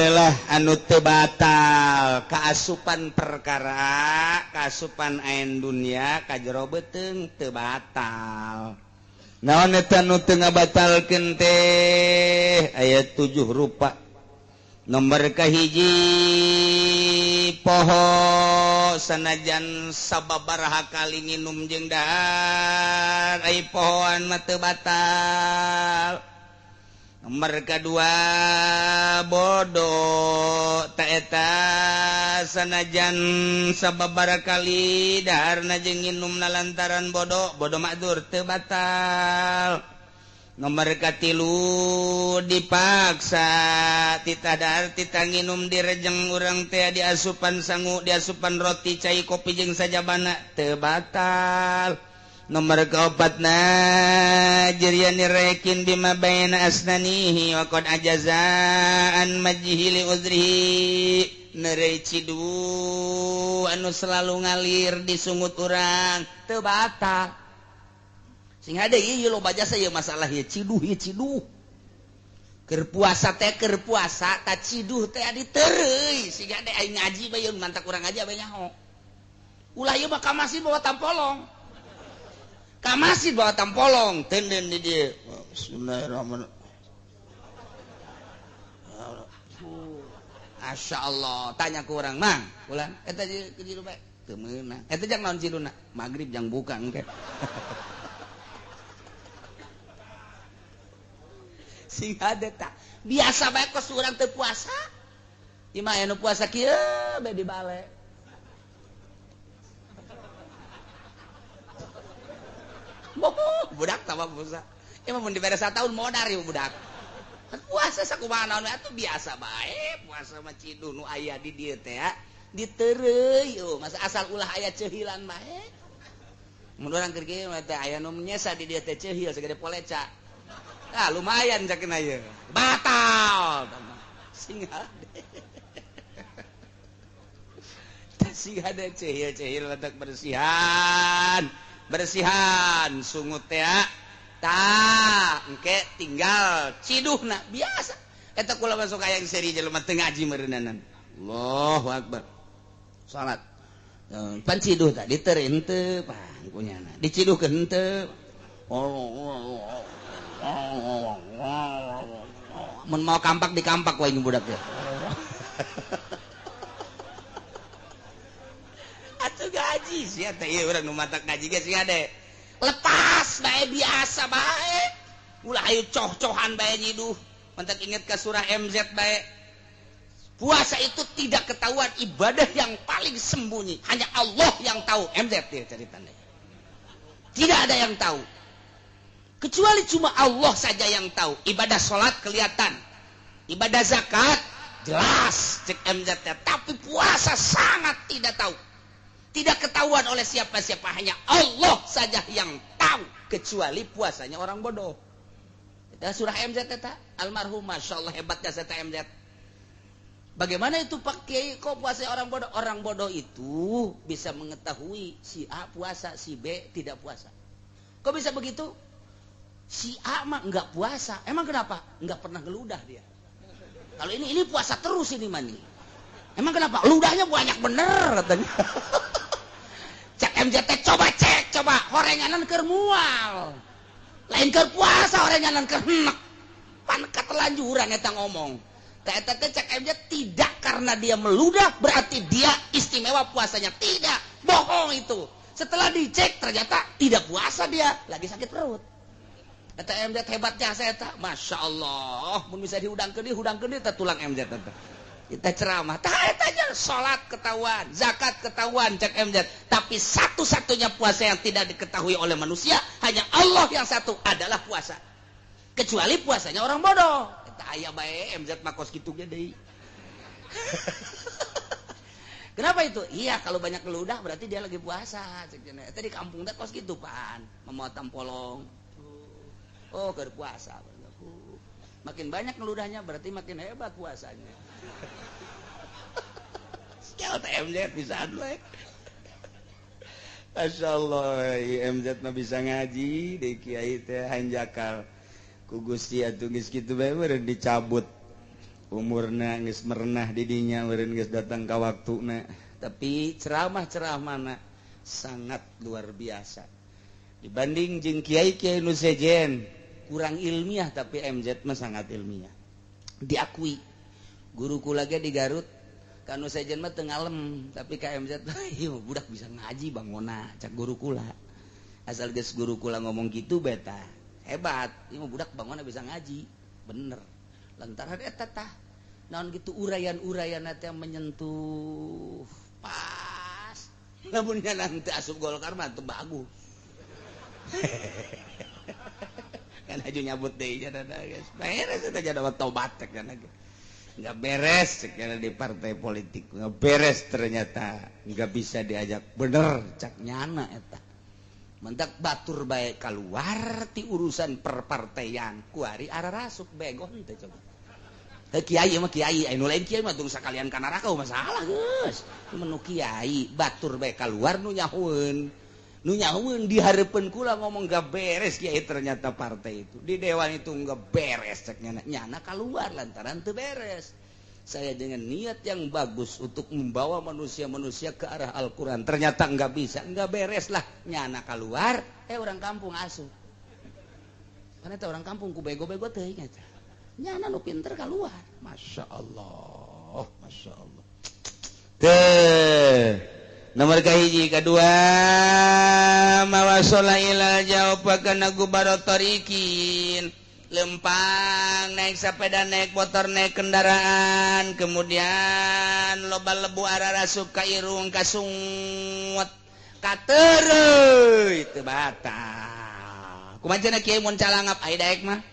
lah anu teu batal kaasupan perkara kaasupan ain dunia kajero beteung teu batal naon eta nu teu ngabatalkeun teh aya 7 rupa nomor kahiji poho sanajan sababaraha kali nginum jeung dahar ai pohoan mah teu batal. Nomor kedua bodoh taeta sanajan sababaraha kali daharna jeung nginumna lantaran bodoh makdur teu batal. Nomor katilu dipaksa titah dahar titah nginum direjeng urang teh diasupan sangu diasupan roti cai kopi jeung sajabana teu batal. Nomor keopatna jerian nirekin bima baina asnanihi wa qad ajazaan majhili uzrihi nerei cidu anu selalu ngalir di sungut urang teu batal. Sing hade ieu loba jasa ieu masalah ieu ciduh keur puasa teh keur puasa ta ciduh teh diteureui sing hade aing ngaji bae mantak urang ngaji bae nyaho ulah ieu mah ka masjid bawa tampolong ka masjid bawa tampolong tenden di dieu bismillahirrahmanirrahim Masya Allah tanya ke orang mang ulang eta jiru bae teu meunang eta jang naon jiduna magrib jang buka engke sing ada tak biasa bae kos urang teu puasa imah anu puasa kieu bae di bale budak tambah puasa emang mun dibere satahun modar ieu budak puasa sakumaha naon atuh biasa bae puasa mah ciduh nu aya di dieu teh ya diteureui masa asal ulah aya ceuhilan bae mun urang keur kieu teh aya nu nyesa di dieu teh ceuhil sagede poleca lumayan cakeun aya batal sing hade cehil letak bersihan sungut teh tah engke tinggal ciduhna biasa eta kula masuk aya seri jelema teu ngaji meureunanan Allahu akbar salat pan ciduh tah diteureun henteu pangkunyana diciduhkeun henteu mun mau kampak di kampak wae budak teh atuh gaji sia teh ieu urang nu matak ngaji ge sing ade lepas bae biasa bae ulah ayo coh-cohan bae nyiduh mantak inget ka surah MZ bae puasa itu tidak ketahuan ibadah yang paling sembunyi hanya Allah yang tahu MZ dia ceritanya tidak ada yang tahu kecuali cuma Allah saja yang tahu. Ibadah sholat kelihatan, ibadah zakat jelas cek MZ, tapi puasa sangat tidak tahu, tidak ketahuan oleh siapa-siapa, hanya Allah saja yang tahu, kecuali puasanya orang bodoh. Kita surah MZ eta almarhum, masya Allah hebatnya saya MZ. Bagaimana itu Pak Kiai kok puasa orang bodoh? Orang bodoh itu bisa mengetahui si A puasa, si B tidak puasa. Kok bisa begitu? Si A mah enggak puasa. Emang kenapa? Enggak pernah ngeludah dia. Kalau ini puasa terus ini mani. Emang kenapa? Ludahnya banyak bener katanya. Cek MJT coba horenganan keur mual. Lain keur puasa horenganan keur henek. Pan ketelanjuran eta ngomong. Eta cek MJ tidak karena dia meludah berarti dia istimewa puasanya. Tidak, bohong itu. Setelah dicek ternyata tidak puasa dia, lagi sakit perut. Eta MZ hebatnya saya tak, masya Allah, mun bisa dihudangkeun dia tulang MZ eta. Kita ceramah, tah eta aja salat ketahuan, zakat ketahuan cek MZ, tapi satu-satunya puasa yang tidak diketahui oleh manusia hanya Allah yang satu adalah puasa. Kecuali puasanya orang bodoh. Eta aya bae MZ mah kos kitu ge deui. Kenapa itu? Iya, kalau banyak ngeludah berarti dia lagi puasa. Eta di kampung teh kos kitu pan, memotong polong. Oh, keur puasa. Makin banyak ngeludahnya berarti makin hebat puasanya. Sekian MZ bisa adlek. Masya Allah, MZ mah bisa ngaji, di kiai teh hanjakal. Ku Gusti atuh geus kitu bae meureun dicabut. umurna geus merenah didinya meureun geus datang ka waktuna tapi ceramah mana sangat luar biasa dibanding jeung kiai-kiai nu sejen kurang ilmiah tapi MZ mah sangat ilmiah diakui guru kula ge di Garut kanu sejen mah teu ngalem tapi ka MZ ieu budak bisa ngaji bangona cak guru kula asal geus guru kula ngomong gitu beta hebat ieu budak bangona bisa ngaji bener lantaran eta tah naon gitu urayan-urayan teh menyentuh pas lamun nanti asup Golkar mah teu bagus kan aju nyabut deui nya guys beres eta jadi tobat kan nggak beres karena di partai politik nggak beres ternyata nggak bisa diajak bener cak nyana eta mentak batur bae keluar ti urusan perpartaian kuari ararasuk begon teh coba kiai mah kiai anu lain kiai mah tong sakalian ka neraka masalah geus menu kiai batur bae keluar nu nyahueun di hareupeun kula ngomong gak beres kiai ternyata partai itu di dewan itu gak beres cek nyana keluar lantaran teu beres saya dengan niat yang bagus untuk membawa manusia-manusia ke arah Al-Quran ternyata gak bisa gak beres lah nyana keluar orang kampung asuh karena itu orang kampung ku bego-bego teh nyana nu pinter keluar Masya Allah nomor kahiji kedua mawasola ilal jawabakana gubarotorikin lempang naik sepeda naik motor naik kendaraan kemudian loba lebu ararasuk ka irung kasungwet katereuy teu batal kumaha cenah kieu mun calangap ai daek mah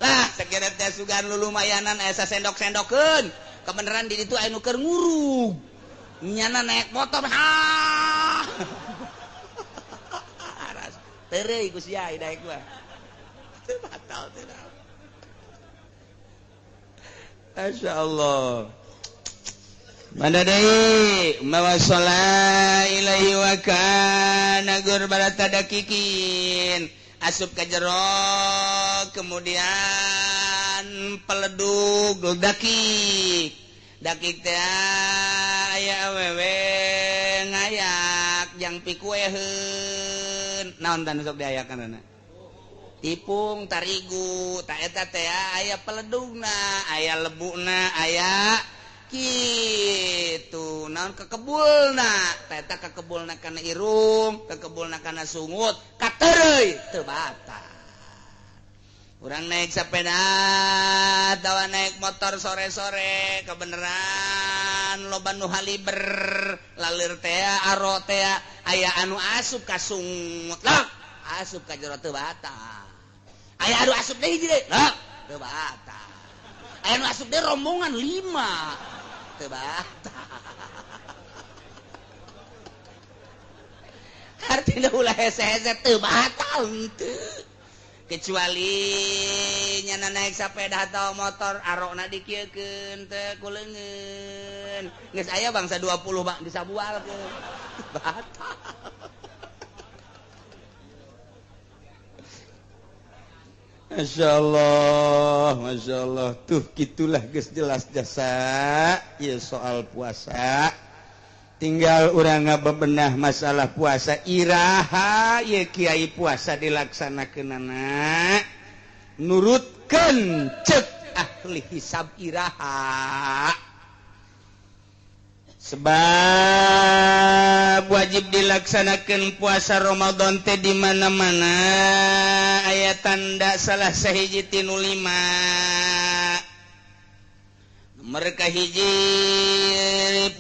lah sakira teh sugan lulumayanan aya sendok-sendokeun kebenaran di itu anu keur ngurug nyana naik motor ha aras tereuy ku sia daek mah teu batal teh masyaallah mana deui mawasala ilaihi wa kana gur barata dakikin asup ka jero kemudian peledug dakik teh aya awewe ngayak jang pikueheun naon tah sok diayakeunna tipung tarigu ta eta teh aya peledugna aya lebuna aya kitu naon kekebulna ta eta kekebulna kana irung kekebulna kana sungut katereuy teu batal urang naik sepeda atawa naik motor sore-sore kebeneran loba nu haliber lalir teh aro teh aya anu asup ka sungut lah asup ka jero teu batal aya anu asup deui deui lah teu batal aya anu asup deui rombongan 5 teu batal artina ulah hese-hese teu batal henteu kecuali nyana naik sepeda atau motor arokna dikieukeun teu kuleungeun geus aya bangsa 20 bang disabualkeun batal Masya Allah tuh gitulah geus jelas jasa ya soal puasa tinggal urang ngabebenah masalah puasa iraha ye kiai puasa dilaksanakeunana nurutkeun ceuk ahli hisab iraha sebab wajib dilaksanakeun puasa Ramadan teh di mana-mana aya tanda salah sahiji tinu 5 mereka hiji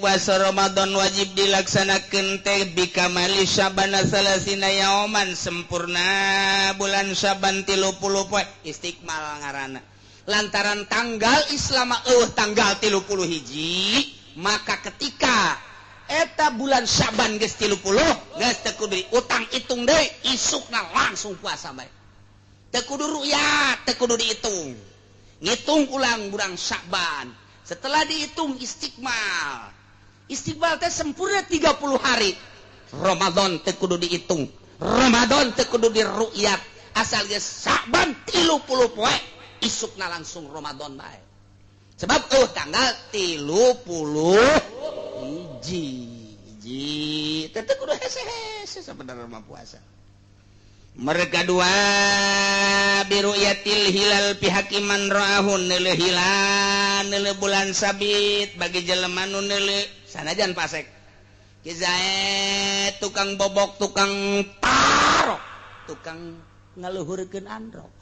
puasa Ramadan wajib dilaksanakeun teh bikamali Syaban salasina yauman sempurna bulan Syaban 30 poe istiqmal ngaranna lantaran tanggal Islam tanggal 30 hiji maka ketika eta bulan Syaban geus 30 geus teu kudu utang hitung deui isukna langsung puasa bae teu kudu ru'yat teu kudu dihitung ngitung ulang bulan Syaban setelah dihitung istiqmal teh sempurna 30 hari Ramadan teu kudu dihitung Ramadan teu kudu diru'yat asal geus Sa'ban 30 poe isukna langsung Ramadan bae sebab tanggal 30 hiji tetep kudu hese-hese sebenarnya mah puasa mereka dua biruyatil hilal pihakiman ra'ahun neuleuh hilal neuleuh bulan sabit bagi jelema nu neuleuh sanajan pasek kizae tukang bobok tukang tarok tukang ngaluhurkeun androk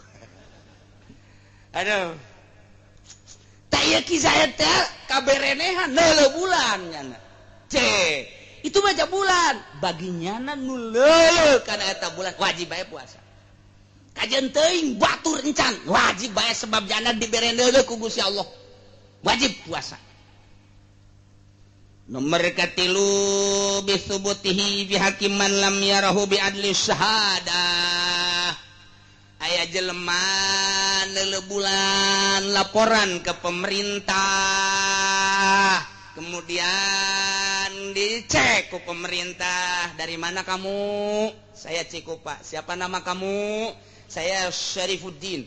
aduh tak ieu kizae teh kaberenehan neuleuh bulan nya itu baca bulan baginya nu leuleuh kana eta bulan wajib bae puasa kajian teuing batur encan wajib bae sebab jana dibere leuleuh ku Gusti Allah wajib puasa nomor katilu bisubutihi bihakiman lam yarahu bi adli syahadah aya jelema leuleuh bulan laporan ke pemerintah kemudian dicek ke pemerintah dari mana kamu saya Cikupa siapa nama kamu saya Syarifuddin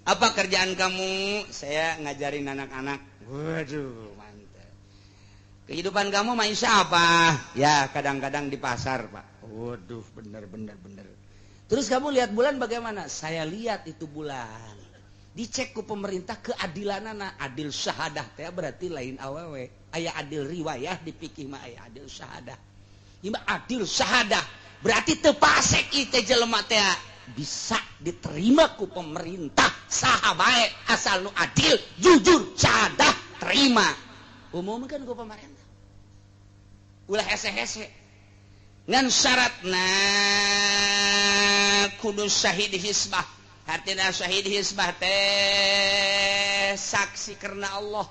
apa kerjaan kamu saya ngajarin anak-anak waduh mantap kehidupan kamu maisha apa ya kadang-kadang di pasar Pak waduh bener terus kamu lihat bulan bagaimana saya lihat itu bulan dicek ku pemerintah keadilanana adil syahadah teh berarti lain awewe aya adil riwayah dipikir mah aya adil syahadah ieu adil syahadah berarti teu pasek ieu teh jelema teh bisa diterima ku pemerintah saha bae asal nu adil jujur syahadah terima umumkeun ku pemerintah ulah hese-hese ngan syaratna kudu syahid hisbah artinya syahid hisbah teh saksi karena Allah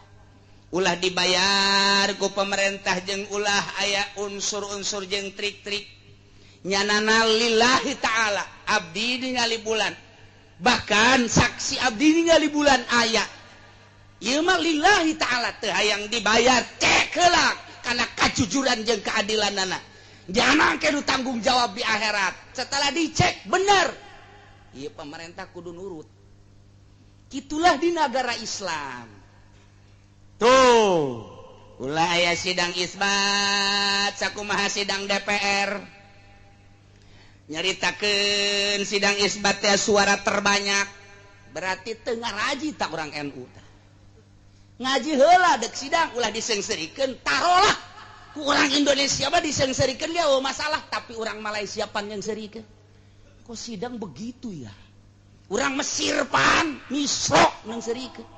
ulah dibayar ku pemerintah jeung ulah aya unsur-unsur jeung trik-trik nyanana lillahi ta'ala abdi ningali bulan bahkan saksi abdi ningali bulan aya ieu mah lillahi ta'ala teu hayang dibayar cek heula kana kajujuran jeung keadilanana jangan kedu tanggung jawab di akhirat setelah dicek bener iya pemerintah kudu nurut gitulah di negara Islam tuh ulah aya sidang isbat sakumaha sidang DPR nyaritakeun sidang isbat teh suara terbanyak berarti teu ngaraji tak urang NU tah ngaji heula dek sidang ulah disengseureikeun tarolah ku urang Indonesia mah disengseureikeun dia masalah tapi urang Malaysia pan yang serikeun kok sidang begitu ya orang Mesir pan misrok yang serikeun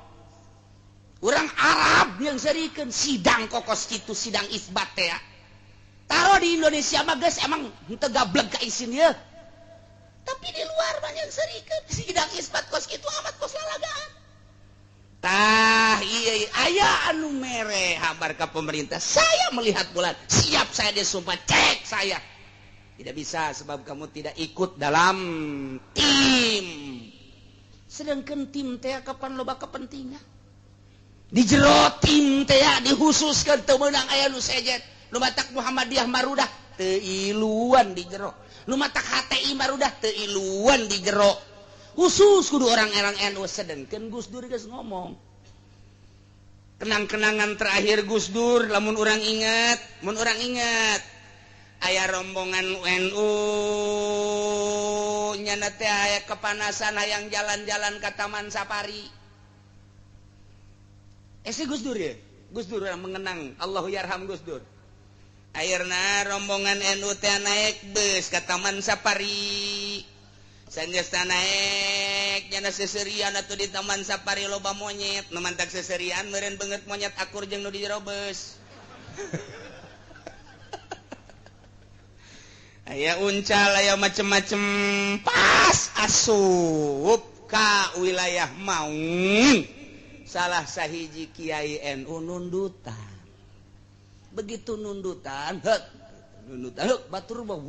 orang Arab yang serikeun sidang kokos kitu sidang isbat teh taruh di Indonesia mah geus emang henteu gablek ka isin ieu tapi di luar mah yang serikeun sidang isbat kos kitu amat kos lalagaan tah iya aya anu mere habar ka pemerintah saya melihat bulan siap saya disumpah cek saya tidak bisa sebab kamu tidak ikut dalam tim sedangkan tim teh kapan loba kepentingan di jero tim teh dihususkan teu meunang aya nu sejet nu matak Muhammadiyah marudah teu iluan di jero nu matak HTI marudah teu iluan di jero khusus kudu orang-orang NU sedangkan Gus Dur geus ngomong kenang-kenangan terakhir Gus Dur lamun urang ingat aya rombongan NU nyana teh aya kepanasan hayang jalan-jalan ke Taman Safari si Gus Dur ya Gus Dur yang mengenang Allahu yarham Gus Dur akhirna rombongan NU teh naik bus ke Taman Safari sanggeus naik nyana seserian atuh di Taman Safari loba monyet nu mantak seserian meureun beungeut monyet akur jeung nu di jero bus aya uncal aya macem-macem pas asup ka wilayah Maung salah sahiji kiai NU nundutan begitu nundutan batur mah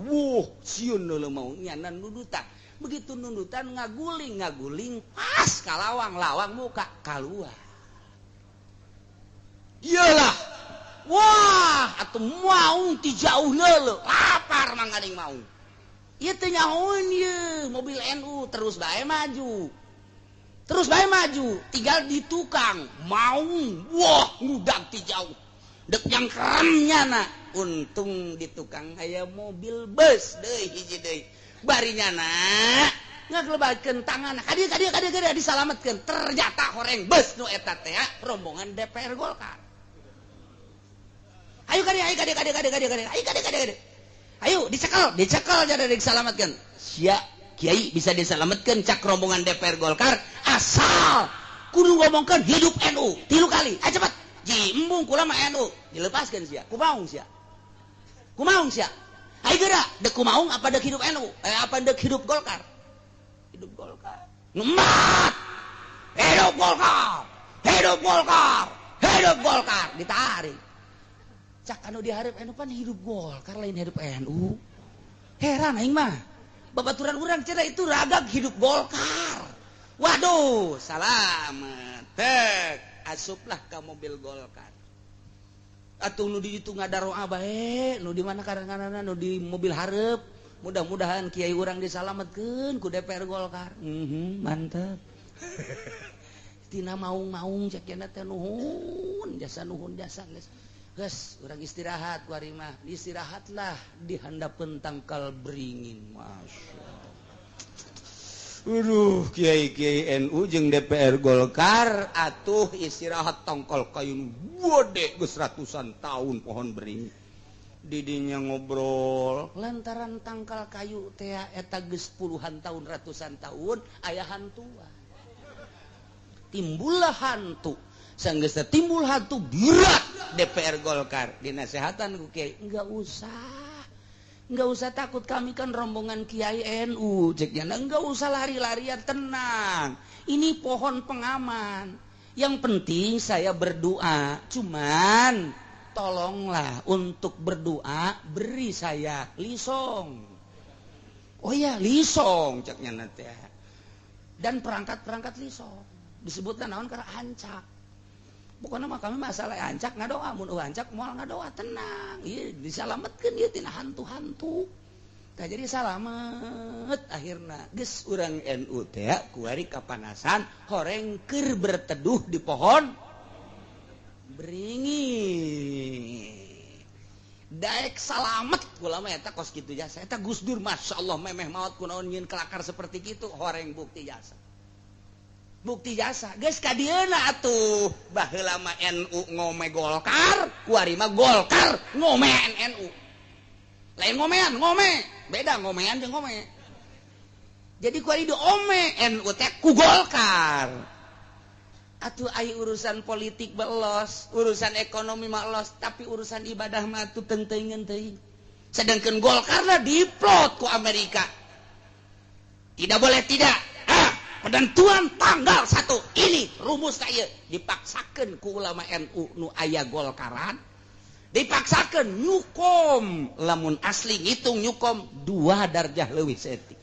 sieun deuleu mau nyana nundutan begitu nundutan ngaguling pas ka lawang muka kaluar iyalah wah atuh Maung ti jauh leuleuh lapar manggading Maung ieu teu nyahoeun ieu mobil NU terus bae maju. Terus bae maju, tinggal di tukang maung, wah ngudag ti jauh. Dek yang keremnya na, untung di tukang aya mobil bus deui hiji deui. Barinya na ngaglebakeun tangan, kadia disalametkeun. Ternyata horeng bus nu eta teh rombongan DPR Golkar. Ayo kadia. Ayo dicekel jadi disalametkeun. Sia Kiai bisa disalametkeun cak rombongan DPR Golkar asal kudu ngomongkeun hidup NU 3 kali. Ayo cepet. Ji embung kula mah NU dilepaskeun sia. Kumaung sia. Ayo geura, dek kumaung apa dek hidup NU? Apa dek hidup Golkar? Hidup Golkar. Numat. Hidup Golkar. Ditarik. Cak anu dihareup NU pan hidup Golkar lain hidup NU. Heran aing mah. Babaturan urang cenah itu ragak hidup Golkar. Waduh, salamet. Tek, asuplah ka mobil Golkar. Atuh nu di ditu ngadaroa bae, nu di mana karanganana nu di mobil hareup. Mudah-mudahan kiai urang disalametkeun ku DPR Golkar. Mantap. Tina maung-maung cek cenah teh nuhun jasa geus. Geus, urang istirahat ku ari mah. Istirahatlah di handapeun tangkal beringin. Masyaallah. Kiai NU jeung DPR Golkar atuh istirahat tongkol kayu gede geus ratusan tahun pohon beringin. Didinya ngobrol lantaran tangkal kayu teh eta geus puluhan tahun ratusan tahun aya hantuan. Timbullah hantu. Sanggeus timbul hantu berat DPR Golkar dinasehatan ku kiai enggak usah takut kami kan rombongan kiai NU ceknya enggak usah lari-larian tenang ini pohon pengaman yang penting saya berdoa cuman tolonglah untuk berdoa beri saya lisong oh ya lisong ceknya nanti dan perangkat lisong disebutkan naon karena ancak. Pokoknya mah kami masalah ancak ngadoa, mun ancak moal ngadoa tenang. Ieu disalametkeun ieu tina hantu-hantu. Tah jadi salamet akhirna geus urang NU teh ku ari kapanasan horeng keur berteduh di pohon beringin. Daek salamet kula mah eta kos kitu jasa. Eta Gus Dur masyaallah memeh maot kunaon nyeun kelakar seperti kitu horeng bukti jasa. Bukti jasa geus ka dieuna atuh baheula mah NU ngome Golkar ku ari mah Golkar ngomean NU lain ngomean beda ngomean jeung ngome jadi ku ari diome NU teh ku Golkar atuh aya urusan politik belos urusan ekonomi mah los tapi urusan ibadah mah atuh teuing teuing sedangkeun Golkar lah diplot ku Amerika tidak boleh tidak penentuan tanggal 1 ini rumus saya dipaksakan ku ulama NU nu aya Golkaran dipaksakan nyukom lamun asli ngitung nyukom 2 darjah leuwih setik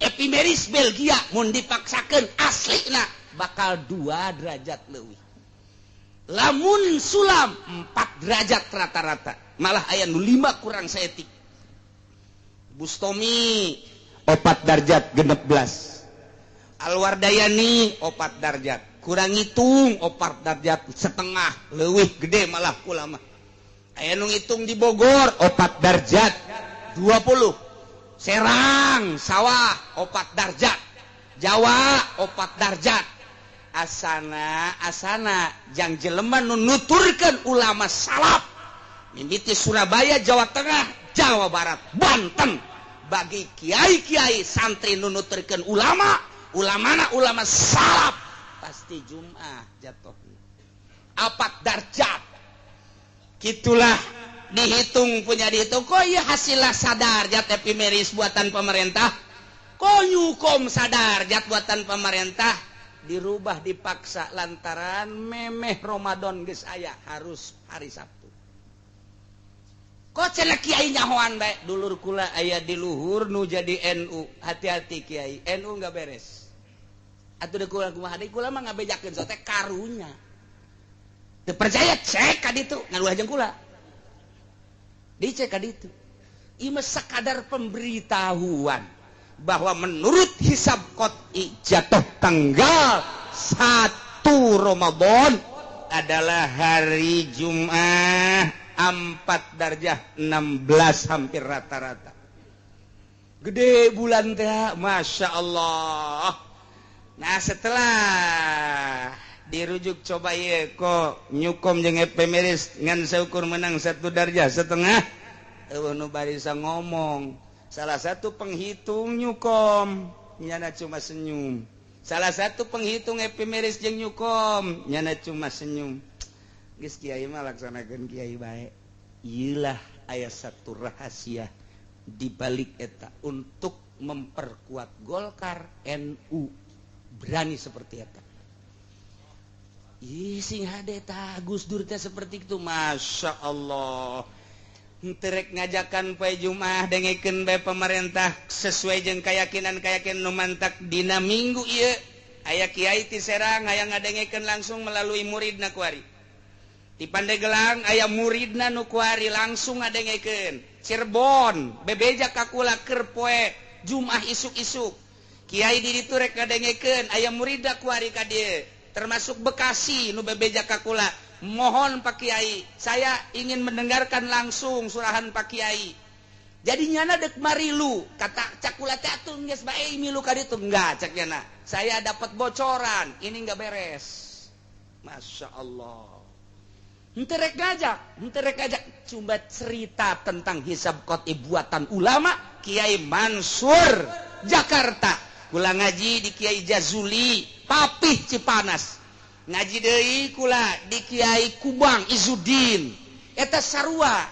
epimeris Belgia mun dipaksakan aslina bakal 2 derajat leuwih lamun sulam 4 derajat rata-rata malah aya nu 5 kurang setik Bustomi 4 darjat 16 Alwardayani 4 darjat kurang ngitung 4 darjat setengah leuwih gede malah kula mah aya nu ngitung di Bogor 4 darjat 20 Serang sawah 4 darjat Jawa 4 darjat asana jang jelema nu nuturkeun ulama salaf mimiti Surabaya Jawa Tengah Jawa Barat Banten bagi kiai-kiai santri nu nuturkeun ulama salaf pasti Jumat jatuh 4 darjat gitulah dihitung kok ya hasilnya sadarjat epimeris buatan pemerintah kok nyukom sadarjat buatan pemerintah dirubah dipaksa lantaran memeh Ramadan geus aya harus hari Sabtu kok cenah kiai nyahoan bae dulur kula aya di luhur nu jadi NU hati-hati kiai NU enggak beres atuh deuk kumaha deui kula mah ngabejakeun sote karunya teu percaya cek ka ditu ngaluh jeung kula dicek ka ditu Ima sekadar pemberitahuan bahwa menurut hisab qot'i jatuh tanggal 1 Ramadan adalah hari Jumat 4 darjah 16 hampir rata-rata. Gede bulan teh, Masya Allah. Nah setelah dirujuk coba ye kok nyukom jeung ephemeris ngan saukur menang 1 darjah setengah. Nu barisa ngomong. Salah satu penghitung nyukom nyana cuma senyum. Salah satu penghitung ephemeris jeung nyukom nyana cuma senyum. Geus kiai mah laksanakeun kiai bae. Iyalah aya satu rahasia di balik eta untuk memperkuat Golkar, NU berani seperti eta. Ih sing hade tah Gus Dur teh seperti itu, Masya Allah. Terek ngajakan poe Jumat dengekeun bae pemerintah sesuai jeung keyakinan nu mantak dina minggu ieu aya kiai ti Serang aya ngadengekeun langsung melalui muridna kuari. Di Pandeglang aya muridna nu kuari langsung ngadengekeun. Cirebon bebeja kakula keur poe Jumat isuk-isuk. Kiai di ditu rek ngadengekeun aya muridna kuari ka dieu. Termasuk Bekasi nu bebeja kakula. Mohon Pak Kiai, saya ingin mendengarkan langsung surahan Pak Kiai. Jadi nyana dek marilu, kata cakula teh atuh geus bae milu ka ditu enggak cak nyana. Saya dapat bocoran, ini enggak beres. Masya Allah. Henteu rek ngajak, cuma cerita tentang hisab qot'i buatan ulama Kiai Mansur Jakarta. Kula ngaji di Kiai Jazuli, Papih Cipanas. Ngaji deui kula di Kiai Kubang Izudin. Eta sarua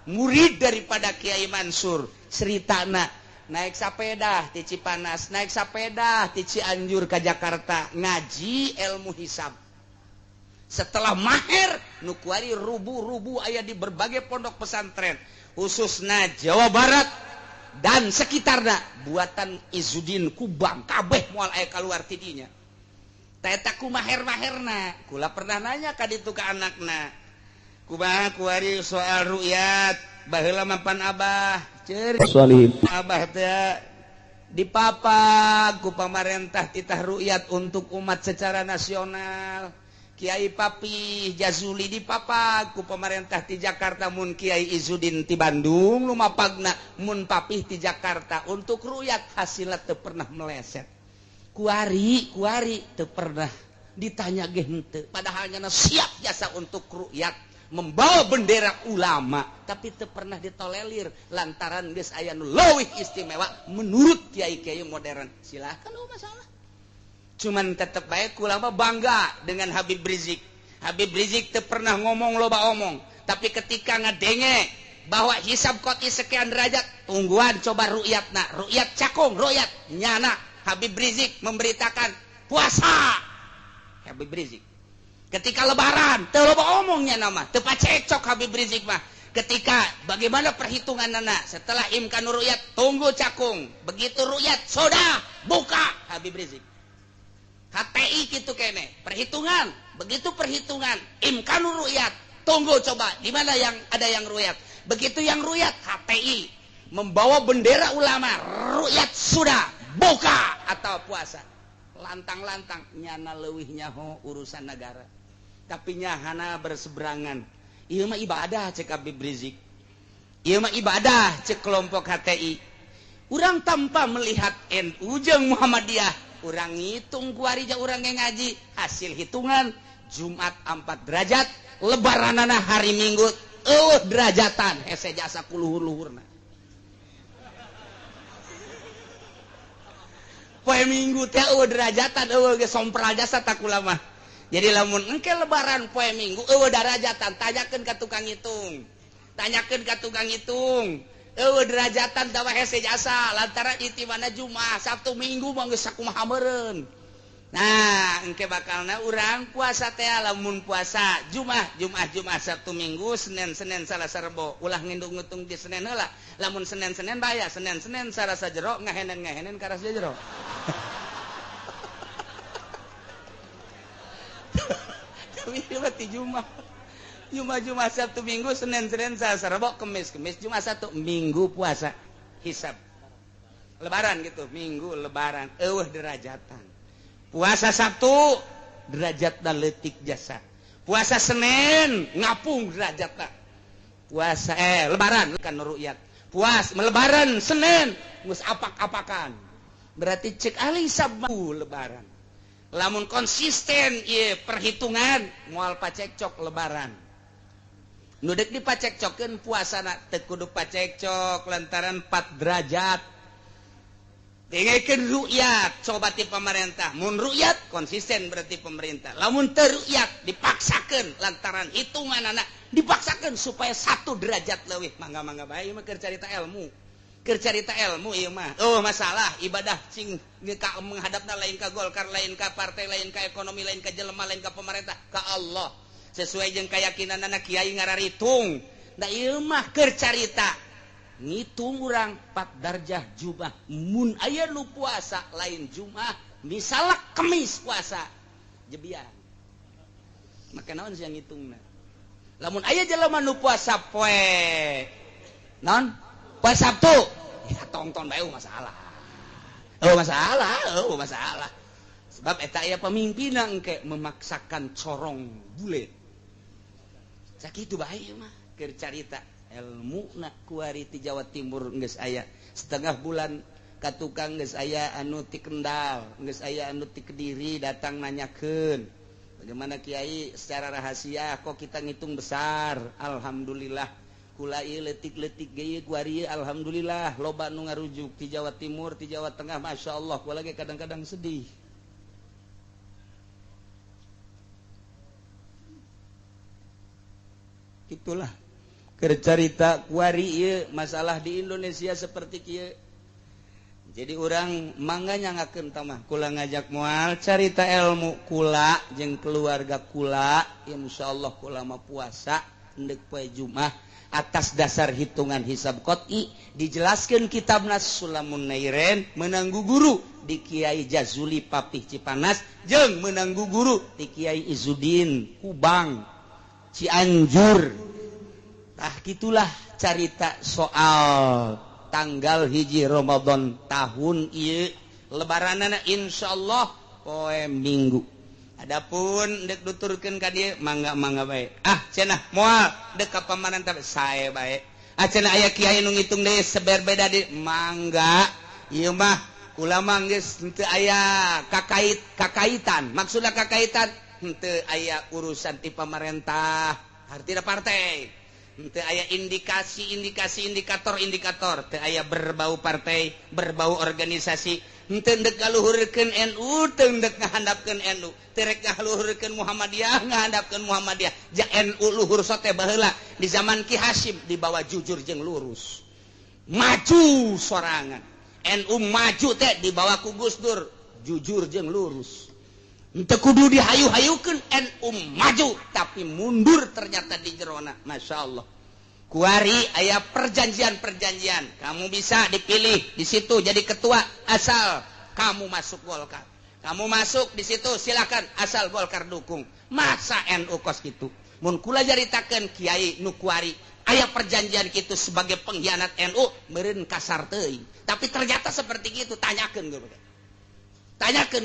murid daripada Kiai Mansur. Ceritana naik sepeda di Cipanas, naik sepeda di Cianjur ke Jakarta ngaji ilmu hisab. Setelah mahir nu kuari rubu-rubu aya di berbagai pondok pesantren khususna Jawa Barat dan sekitarna buatan Izudin Kubang kabeh moal aya kaluar ti dinya. Eta kumaher-maherna kula pernah nanya ka ditu ka anakna kumaha kuari soal ru'yat baheula mapan abah ceuri abah teh dipapag ku pamarentah titah ru'yat untuk umat secara nasional. Kiai Papih Jazuli dipapag ku pemerintah di Jakarta mun Kiai Izudin ti Bandung lumapagna mun Papih di Jakarta untuk ru'yat hasilna teu pernah meleset. Kuari teu pernah ditanya ge henteu padahal nyana siap jasa untuk ru'yat membawa bendera ulama tapi teu pernah ditolelir lantaran geus aya nu leuwih istimewa menurut kiai-kiai modern. Silakan masalah. Cuman tetep bae kula mah bangga dengan Habib Rizik. Habib Rizik teu pernah ngomong loba omong, tapi ketika ngadenge bahwa hisab qot'i sekian derajat, tungguan coba ru'yatna, ru'yat cakung, ru'yat nyana. Habib Rizik memberitakan puasa. Habib Rizik. Ketika lebaran, teu loba omongnya nama, teu pacekcok Habib Rizik mah. Ketika bagaimana perhitungan anak setelah imkanu ru'yat, tunggu cakung. Begitu ru'yat, soda, buka Habib Rizik. HTI gitu kene, perhitungan, begitu perhitungan, imkanu ru'yat, tunggu coba, di mana yang ada yang ru'yat. Begitu yang ru'yat, HTI membawa bendera ulama, ru'yat sudah, buka atau puasa. Lantang-lantang nyana leuwih nyaho urusan negara. Tapi nyahana berseberangan. Ieu mah ibadah cek Habib Rizik. Ieu mah ibadah cek kelompok HTI. Urang tanpa melihat NU jeung Muhammadiyah. Urang ngitung kuari jeung urang ngaji hasil hitungan Jumat 4 derajat lebaranana hari Minggu derajatan hese jasa kuluhur-luhurna poe Minggu teh derajatan ge sompral jasa tak ulama. Jadi lamun engke lebaran poe Minggu derajatan tanyakeun ka tukang ngitung derajatan dawa hese jasa lantaran iti mana Jumat Sabtu Minggu mah geus sakumaha meureun. Nah engke bakalna urang puasa teh lamun puasa Jumat Sabtu Minggu Senin Salasa Rebo ulah ngitung di Senin heula lamun Senin baya Senin sarasa jero ngahenen karas jero. Tapi mah ti Jumat Jumat Sabtu Minggu Senin Selasa Rabu Kamis Jumat Sabtu Minggu puasa hisab lebaran gitu Minggu lebaran derajatan puasa Sabtu derajat dan letik jasa puasa Senin ngapung derajat tak puasa lebaran kan ru'yat puas melebaran Senin mus apak-apakan berarti cek ali hisab lebaran lamun konsisten ieu perhitungan moal pacekcok lebaran nudek dipacekcokeun puasana teu kudu pacekcok lantaran 4 derajat dengekeun ru'yat coba ti pemerintah mun ru'yat konsisten berarti pemerintah lamun teu ru'yat dipaksakeun lantaran hitungan anak dipaksakeun supaya 1 derajat leuwih mangga-mangga bae mah keur carita ilmu ieu mah masalah ibadah cing ka menghadapna lain ka Golkar lain ka partai lain ka ekonomi lain ka jelema lain ka pemerintah ka Allah sesuai jeung keyakinan anak kiai ngararitung da ieu mah keur carita ngitung urang 4 darjah Jumat mun aya nu puasa lain Jumat misalnya Kamis puasa jebian maka naon sia ngitungna lamun aya jelema nu puasa poe naon poe Sabtu ya tonton bae masalah masalah sebab eta aya pamimpinna engke memaksakan corong bulet sakitu bae mah keur carita ilmu na kuari ti Jawa Timur geus aya setengah bulan ka tukang geus aya anu ti Kendal geus aya anu ti Kediri datang nanyakeun bagaimana kiai secara rahasia kok kita ngitung besar alhamdulillah kula ieu leutik-leutik ge kuari alhamdulillah loba nu ngarujuk ti Jawa Timur ti Jawa Tengah masyaallah kula ge kadang-kadang sedih itulah kercarita kuari masalah di Indonesia seperti kieu jadi orang mangga nyangakeun tamah kula ngajak moal carita ilmu kula jeung keluarga kula insyaallah kula mah puasa endek poe Jumat atas dasar hitungan hisab qot'i dijelaskeun kitabna Sulamun Nairen menanggu guru di Kiai Jazuli Papih Cipanas jeung menanggu guru di Kiai Izudin Kubang Cianjur gitulah carita soal tanggal hiji Ramadan tahun ieu lebaranana insyaallah poe Minggu adapun dek nuturkeun ka dieu mangga bae cenah moal dek ka pamarentah sae bae cenah aya kiai nu ngitung deui seberbeda di mangga ieu mah kula mah geus henteu aya kakaitan maksudna kakaitan henteu aya urusan ti pamarentah artina partai henteu aya indikator teu aya berbau partai berbau organisasi henteu endek ngaluhurkeun NU teu endek ngahandapkeun NU teu rek ngaluhurkeun Muhammadiyah ngahandapkeun Muhammadiyah ja NU luhur sote baheula di zaman Ki Hasyim dibawa jujur jeung lurus maju sorangan NU maju teh dibawa ku Gus Dur jujur jeung lurus henteu kudu dihayu-hayukeun NU maju tapi mundur ternyata di jerona masyaallah kuari aya perjanjian kamu bisa dipilih di situ jadi ketua asal kamu masuk Golkar kamu masuk di situ silakan asal Golkar dukung masa NU kos kitu mun kula jaritakeun kiai nu kuari aya perjanjian kitu sebagai pengkhianat NU meureun kasar teuing tapi ternyata seperti gitu tanyakeun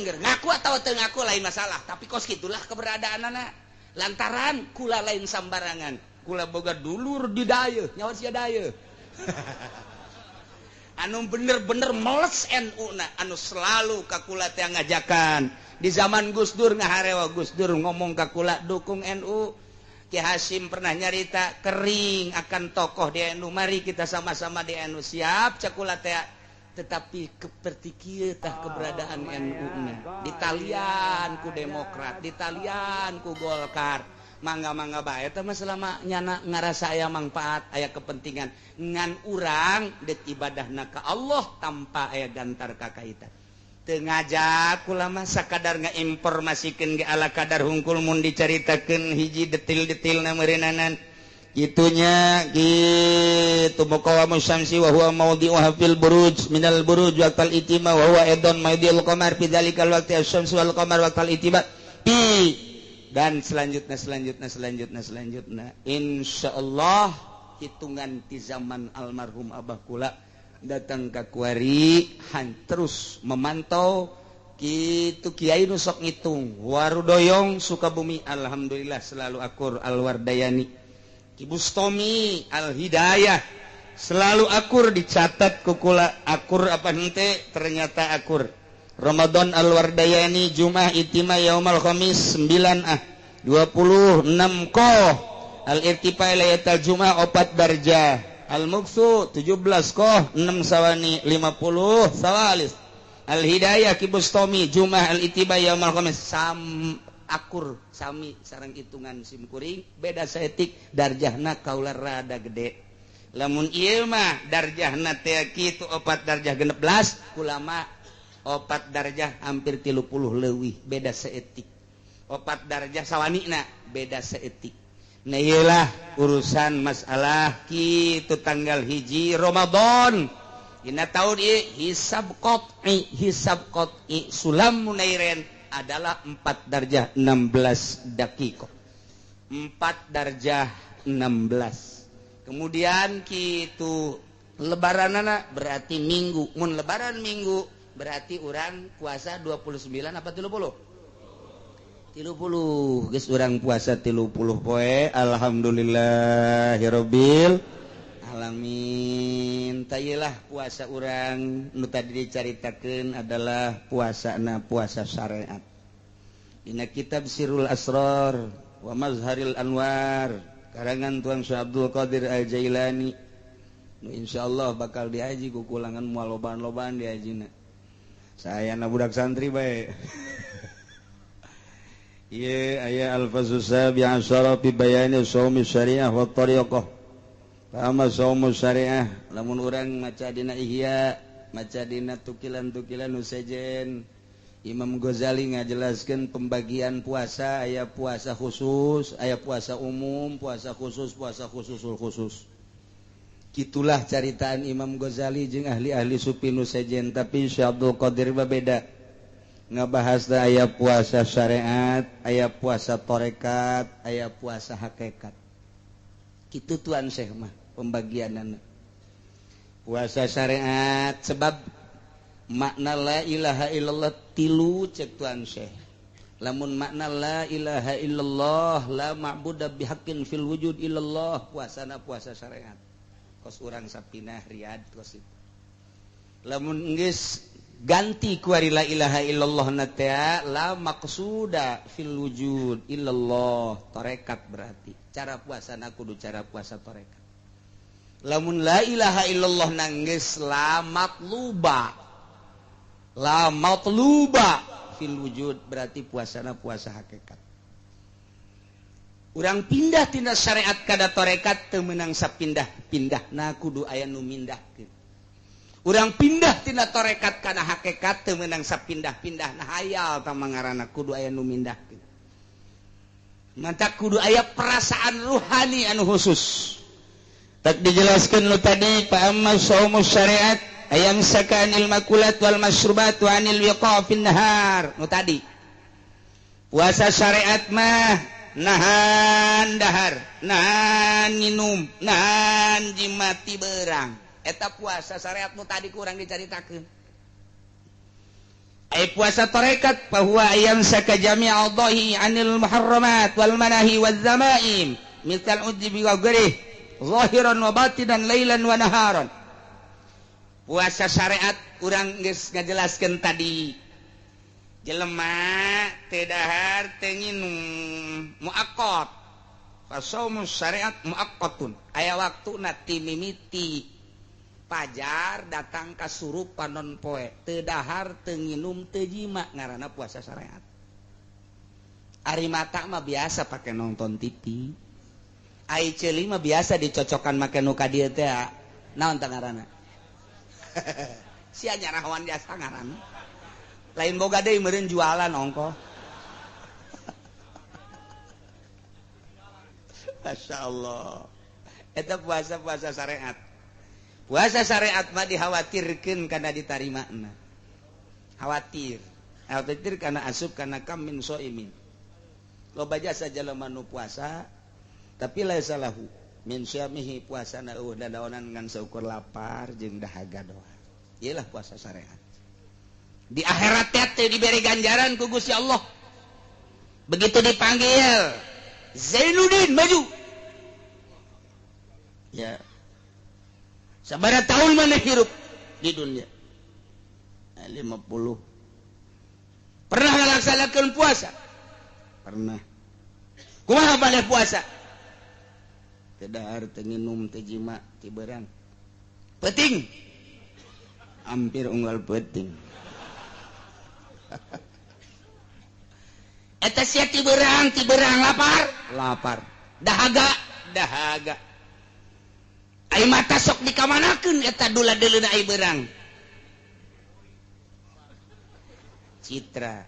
ger ngaku atau teu ngaku lain masalah tapi kos gitulah keberadaanana lantaran kula lain sambarangan kula boga dulur di dayeuh nyawa sia dayeuh anu bener-bener meles NU na anu selalu ka kula teh ngajakan di zaman Gus Dur ngaharewa Gus Dur ngomong ka kula dukung NU Ki Hasyim pernah nyarita kering akan tokoh di NU mari kita sama-sama di NU siap cak kula teh tetapi seperti kieu tah keberadaan NU na ditalian ku Demokrat ditalian ku Golkar mangga bae teh mah selama nyana ngarasa aya manfaat aya kepentingan ngan urang dek ibadahna ka Allah tanpa aya gantar kakaitan teu ngajak kula mah sakadar ngainformasikeun ge ala kadar hungkul mun dicaritakeun hiji detil-detilna meureunanan itunya gitu muqawamus syamsi wa huwa mawdi'uha fil buruj minal buruj waqtal itima wa huwa aidan mawdi'ul qamar fi dzalikal waqti asy-syamsu wal qamar waqtal itiba dan selanjutnya insyaallah hitungan di zaman almarhum Abah kula datang ke kuari terus memantau kitu kiai nu sok ngitung Warudoyong Sukabumi alhamdulillah selalu akur Alwardayani Ki Bustomi Al-Hidayah selalu akur dicatat ku kula akur apa henteu ternyata akur Ramadan Al-Wardayani Jumat Itimah Yaumal Khamis 9 26 Qoh Al-Irtifa Lailatul Jumat 4 darjah Al-Muqsu 17 Qoh 6 Sawani 50 Sawalis Al-Hidayah Ki Bustomi Jumat Al-Ittiba Yaumal Khamis akur sami sareng hitungan sim kuring beda saeutik darjahna kaula rada gede lamun ieu mah darjahna teh kitu 4 darjah 16 ulama 4 darjah hampir 30 leuwih beda saeutik 4 darjah sawanina beda saeutik nah ieulah urusan masalah kitu tanggal hiji Ramadan dina taun ieu hisab qat'i sulam munairen adalah 4 darjah 16 dakiko 4 darjah 16 kemudian kitu lebaranana berarti minggu mun lebaran minggu berarti urang puasa 29 apa 30 geus urang puasa 30 poe alhamdulillahirabbil alamin tayelah puasa urang nu tadi dicaritakeun adalah puasana puasa syariat dina kitab Sirrul Asrar wa Mazharil Anwar karangan Tuan Syekh Abdul Qadir Al-Jailani nu insyaallah bakal diaji ku kulangan moal lobaan-lobaan diajina saya na budak santri bae ieu aya al-fazus bi'asyara fi bayani shaumi syariah wa tariqah Pahama saumu syariah lamun urang maca dina Ihya maca dina tukilan-tukilan nu sejen Imam Ghazali ngajelaskeun pembagian puasa aya puasa khusus aya puasa umum puasa khususul khusus kitulah caritaan Imam Ghazali jeung ahli-ahli sufi nu sejen tapi Syekh Abdul Qadir beda ngabahasna aya puasa syariat aya puasa tarekat aya puasa hakikat kitu tuan Syekh mah pembagianana puasa syariat sebab makna la ilaha illallah tilu cek tuan Syekh lamun makna la ilaha illallah la ma'budu bihaqqin fil wujud illallah puasana puasa syariat kos urang sapinah riad kos itu lamun geus ganti ku la ilaha illallah na teh la maqsuda fil wujud illallah tarekat berarti cara puasana kudu cara puasa tarekat lamun la ilaha illallah nanggeus la matluba fil wujud berarti puasana puasa hakikat urang pindah tina syariat kada tarekat teu meunang sapindah-pindah na kudu aya nu mindahkeun urang pindah tina tarekat kana hakikat teu meunang sapindah-pindah na hayal tah mangarana kudu aya nu mindahkeun manta kudu aya perasaan ruhani anu khusus tak dijelaskan lu tadi fa amma shaumus syariat ayam sakanil makulat wal masyrubat wa anil wiqa fin nahar nu tadi puasa syariat mah nahan dahar nahan minum nahan jimati berang eta puasa syariat nu tadi kurang dicaritakeun ai puasa tarekat bahwa ayam saka jami'al dhahi anil muharramat wal manahi waz zamaim misal ujibi wa ghairi zahiran wa batinan lailan wa naharan puasa syariat urang geus ngajelaskeun tadi jelema teu dahar teu nginum muaqqat fa saumus syariat muaqqatun aya waktuna ti mimiti pajar datang ka surup panon poe teu dahar teu nginum teu jima ngaranna puasa syariat ari mata mah biasa pake nonton TV ai ceuli mah biasa dicocokan make nu ka dieu teh naon tah ngaranna sia nyarawan jasa ngaranna lain boga deui meureun jualan ongko masyaallah eta puasa syariat puasa syariat mah dikhawatirkeun kana ditarimana khawatir kana asup kana kam min shaimin loba jasa jelema nu puasa tapi lain salahu min syamihi puasana dadaonan ngan seukur lapar jeung dahaga doa. Iyalah puasa syariat. Di akhirat teh diberi ganjaran ku Gusti Allah. Begitu dipanggil Zainuddin maju. Ya. Sabaraha tahun mana hirup di dunia? 50. Pernah ngalaksanakeun puasa? Pernah. Kumaha bade puasa? Teu dahar, teu nginum, teu jima, ti beurang. Peuting. Hampir unggal peuting. Eta sia ti beurang lapar. Dahaga. Ai mata sok dikamanakeun eta dula-deleuna ai beurang. Citra.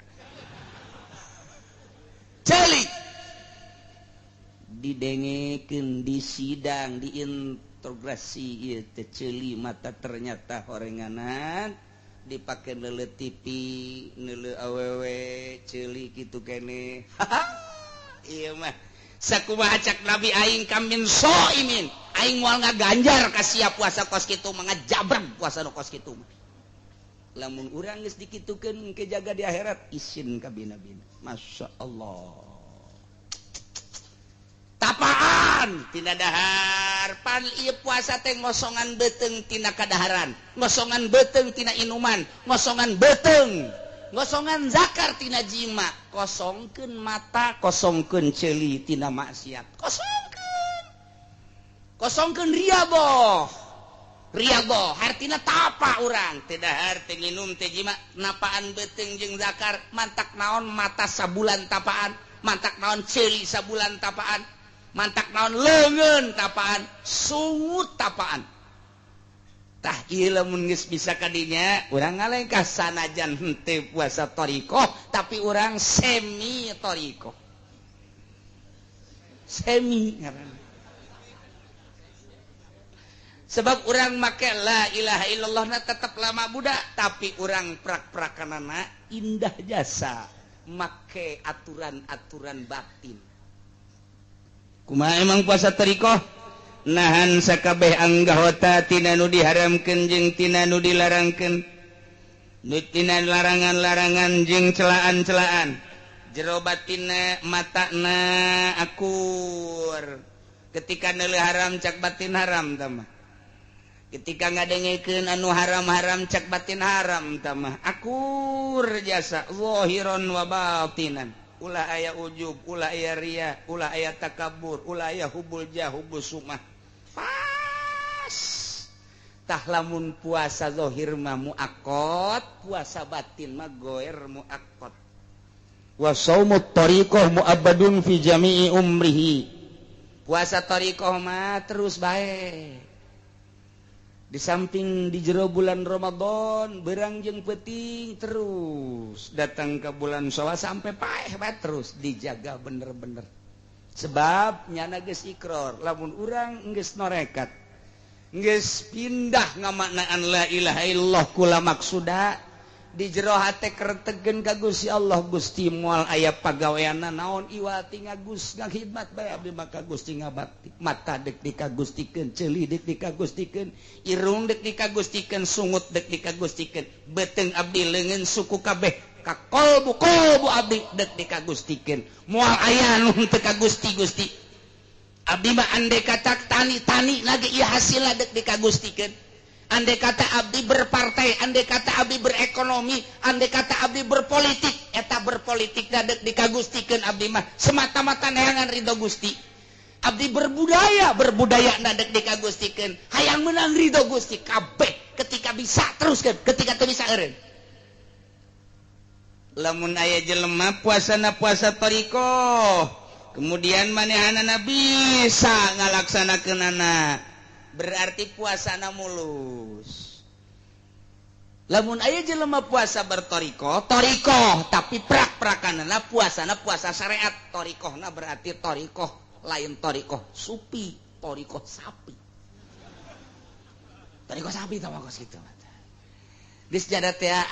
Celi. Didengekeun, disidang, diintegrasi ieu teh ceuli mata ternyata horenganan dipake neuleuh TV, neuleuh awewe, ceuli kitu keneh. Ieu mah sakumaha cak Nabi aing kamin soimin. Aing moal ngaganjar ka sia puasa kos kitu mah ngajabrag puasa nu kos kitu mah. Lamun urang geus dikitukeun engke jaga di akhirat isin ka bina-bina. Masyaallah. Tapaan tina dahar pan ieu puasa teh ngosongan beuteung tina kadaharan, ngosongan beuteung tina inuman, ngosongan beuteung, ngosongan zakar tina jima, kosongkeun mata, kosongkeun ceuli tina maksiat, kosongkeun riadoh hartina tapa urang teu dahar teu nginum teu jima napaan beuteung jeung zakar mantak naon mata sabulan tapaan, mantak naon ceuli sabulan tapaan, mantak naon leungeun tapaan, sungut tapaan. Tah ieu lamun geus bisa kadinya urang ngalengkah sanajan henteu puasa thariqah tapi urang semi thariqah. Semi ngaranna. Sebab urang make la ilaha illallah na tetep lama budak tapi urang prak-prakanana indah jasa make aturan-aturan batin. Kumaha emang puasa thariqah? Nahan sakabeh anggahota tina nu diharamkeun jeung tina nu dilarangkeun. Nu tina larangan-larangan jeung celaan-celaan. Jero batinna matana akur. Ketika neuleuh haram cak batin haram tah mah. Ketika ngadengekeun anu haram-haram cak batin haram tah mah. Akur jasa zahiran wa batinan. Ulah aya ujub, ulah aya riya, ulah aya takabur, ulah aya hubul jah, hubul sumah. Pas. Tah lamun puasa zahir mah muakkad, puasa batin mah goer muakkad. Wa shaumut thariqah mu'abbadun fi jami'i umrihi. Puasa thariqah mah terus bae. Di samping di jero bulan Ramadan berang jeung peuting terus datang ke bulan Syawal sampai paeh bae terus dijaga bener-bener sebab nyana geus iqrar lamun urang geus norekat geus pindah ngamaknaan la ilaha illallah kula maksuda di jero hate keretegeun ka Gusti Allah Gusti moal aya pagaweanna naon iwati ngagus ngahidmat bae abdi maka Gusti ngabakti mata dek dikagustikeun ceuli dek dikagustikeun irung dek dikagustikeun sungut dek dikagustikeun beuteung abdi leungeun suku kabeh ka kolbu abdi dek dikagustikeun moal aya nu teu ka Gusti abdi mah ande kata tani lagi ieu hasilna dek dikagustikeun. Andai kata abdi berpartai, andai kata abdi berekonomi, andai kata abdi berpolitik, eta berpolitik dadek dikagustikeun abdi mah semata-mata neangan ridho Gusti. Abdi berbudaya dadek dikagustikeun. Hayang menang ridho Gusti kabeh ketika bisa teruskeun, ketika teu bisa eureun. Lamun aya jelema puasana puasa thariqah, kemudian manehanana bisa ngalaksanakeunana berarti puasana mulus. Lamun aya jelema puasa berthariqah tapi prak-prakanana puasana puasa syariat. Thariqahna berarti thariqah lain thariqah supi, thariqah sapi. Thariqah sapi tah kos kitu. disjadat ya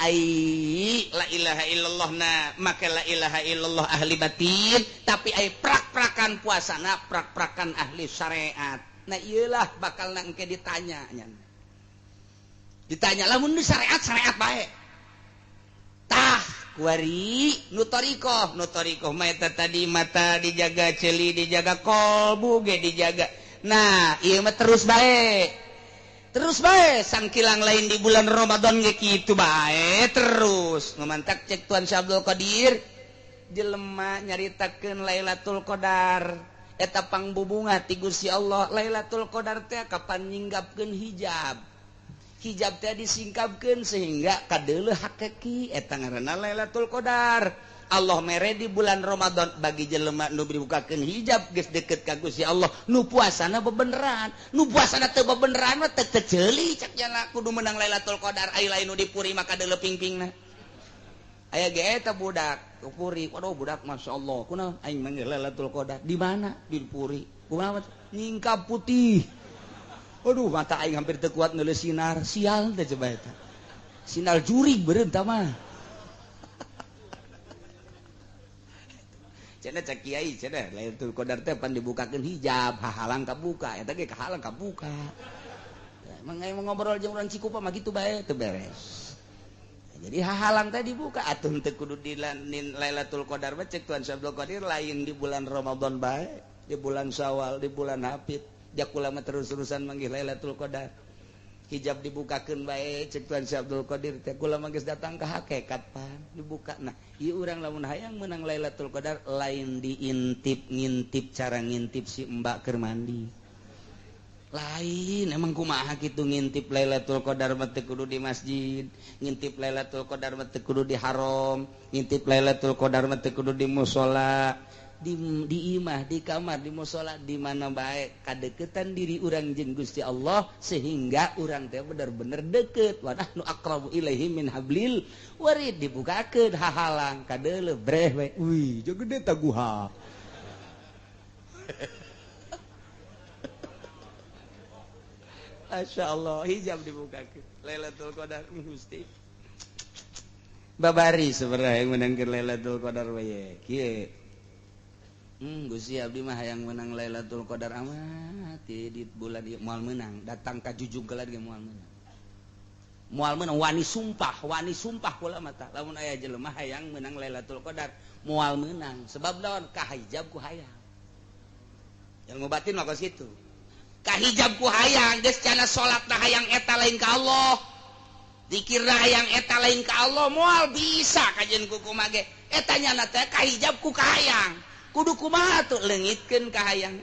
la ilaha illallah maka la ilaha illallah ahli batin tapi prak-prakan puasana prak-prakan ahli syariat. Nah iyalah bakal engke ditanya lamun syariat baik tah kuari nutorikoh mah tadi mata dijaga, celi dijaga, kolbu ge dijaga. Nah ieu mah terus baik sang kilang lain di bulan Ramadan ge kitu bae terus ngamantak cek Tuan Syabdul Qadir jelema nyaritakeun Lailatul Qadar eta pangbubunga ti Gusti Allah. Lailatul Qadar teh kapan nyinggapkeun hijab teh disingkapkeun sehingga kadeuleuh hakiki eta ngaranna Lailatul Qadar. Allah mere di bulan Ramadan bagi jelema nu dibukakeun hijab geus deukeut ka Gusti Allah, nu puasana bebeneran, nu puasana teu bebeneran mah teu ceuli cak jana kudu menang Lailatul Qadar. Ai lain nu dipuri maka deuleu ping-pingna. Aya ge eta budak puri, waduh budak masyaallah kunaon aing manggil Lailatul Qadar di mana di puri kumaha nyingkap putih. Waduh mata aing hampir teu kuat ngeuleuh sinar, sial teh coba eta. Sinar jurig beureun tah mah. Cenah cak kiai cenah Lailatul Qadar teh pan dibukakeun hijab hahalang kabuka eta ge kahalang kabuka. Emang ngobrol jeung urang Cikupa mah kitu bae teu beres. Jadi hahalang teh dibuka atuh teu kudu di Lailatul Qadar mah cek Tuan Syabdul Qadir lain di bulan Ramadan bae, di bulan Syawal, di bulan Hafid. Jakula mah terus-terusan manggih Lailatul Qadar. Hijab dibukakeun bae cek Tuan Syabdul Qadir teh kula mah geus datang ka hakikat pan dibuka. Nah ieu urang lamun hayang menang Lailatul Qadar lain ngintip cara ngintip si mbak keur mandi lain. Emang kumaha kitu ngintip Lailatul Qadar mah teu kudu di masjid, ngintip Lailatul Qadar mah teu kudu di haram, ngintip Lailatul Qadar mah teu kudu di mushola, di imah, di kamar, di mushola, di mana baik kadeketan diri urang jeung Gusti Allah sehingga urang teh bener-bener deket. Wa nahnu aqrabu ilaihi min hablil warid dibukakeun hahalang kadeuleuh breh we. Wih, jeung gede taguha. Masyaallah hijab dibukakeun Lailatul Qadar Gusti. Babari sabaraha yang menangkeun Lailatul Qadar we kieu. Gusti abdi mah hayang menang Lailatul Qadar amat di bulan ieu moal menang datang ka jujug gelar ge moal menang wani sumpah kula mata lamun aya jelema hayang menang Lailatul Qadar moal menang sebab naon ka hijab ku hayang ilmu batin mah kos kitu ka hijab ku hayang geus cenah salat tah hayang eta lain ka Allah zikir hayang eta lain ka Allah moal bisa kajen ku kumaha ge eta nyana teh ka hijab ku kahayang kudu kumaha tuh leungitkeun ka hayang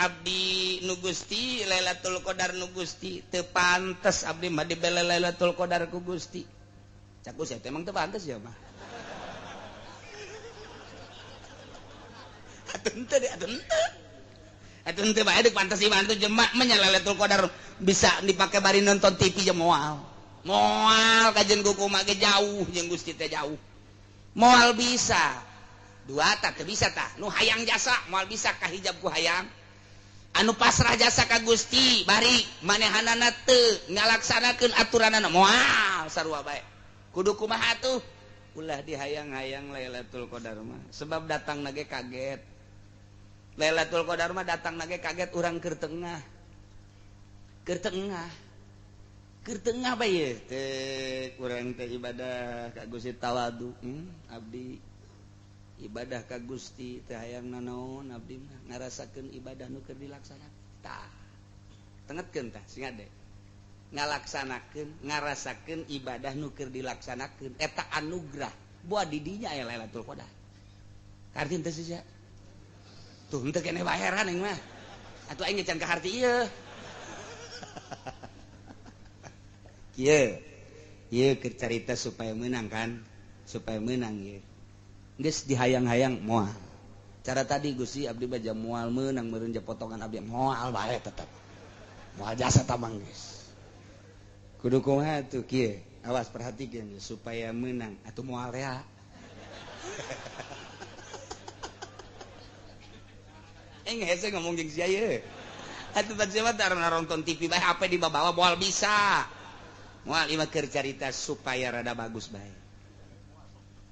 abdi nu Gusti Lailatul Qadar nu Gusti teu pantes abdi mah dibela Lailatul Qadar ku Gusti cak ku eta emang teu pantes ya mah atuh teu bae deuk pantes iman tuh jemaah mah Lailatul Qadar bisa dipake bari nonton TV jeung moal kajen ku kumaha ge jauh jeung Gusti teh jauh moal bisa dua tak bisa tak nu hayang jasa moal bisa ka hijab ku hayang anu pasrah jasa ka Gusti bari manehanana teu ngalaksanakeun aturanana moal sarua bae kudu kumaha tuh ulah dihayang-hayang Lailatul Qadar mah sebab datang nage kaget Lailatul Qadar mah datang nage kaget urang keur tengah bae teh urang teh ibadah ka Gusti tawadu abdi ibadah ka Gusti teh hayang nanaon abdi mah ngarasakeun ibadah nu keur dilaksanakeun tah tengetkeun tah singa de ngarasakeun ibadah nu keur dilaksanakeun eta anugrah buat di dinya aya Lailatul Qadar kartin teh sia tuh henteu keneh bae heran aing mah atuh aing can ka harti ieu ieu keur carita supaya menang kan supaya menang ieu geus dihayang-hayang moal. Cara tadi Gusti abdi baja moal meunang meureun potongan abdi moal bae tetep. Moal jasa tamang geus. Kudu kumaha tuh kieu? Awas perhatikeun supaya menang atuh moal rea. Hese ngomong jeung sia ieu. Atuh bae mah nonton TV bae HP dibawa moal bisa. moal ieu mah keur carita supaya rada bagus bae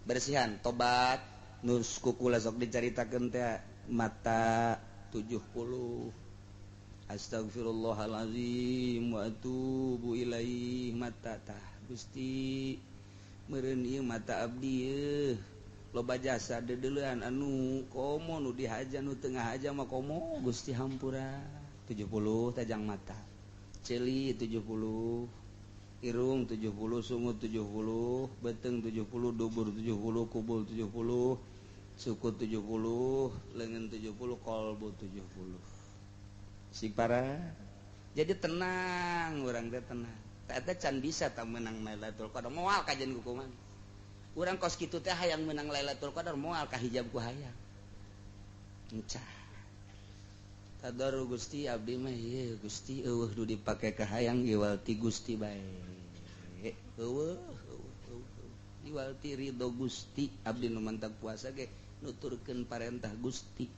bersihan tobat nus kukula sok dicaritakeun teh mata 70 astagfirullahalazim wa atubu ilaih mata tah Gusti meureun ieu mata abdi loba jasa dedeulean anu komo nu dihaja nu tengah haja mah komo Gusti hampura 70 tajang mata celi 70 irung 70 sungut 70 beteng 70 dubur 70 kubul 70 suku 70 leungeun 70 kolbu 70 si para jadi tenang urang teh tenang eta can bisa tah meunang Lailatul Qadar moal kajian kukuman urang kos kitu teh hayang meunang Lailatul Qadar moal ka hijab ku hayang encah Tadaru Gusti abdi mah ieu Gusti eueuh nu dipake ka hayang iwalti Gusti bae eueuh iwalti ridho Gusti abdi nu mantak puasa ge nuturkeun parentah Gusti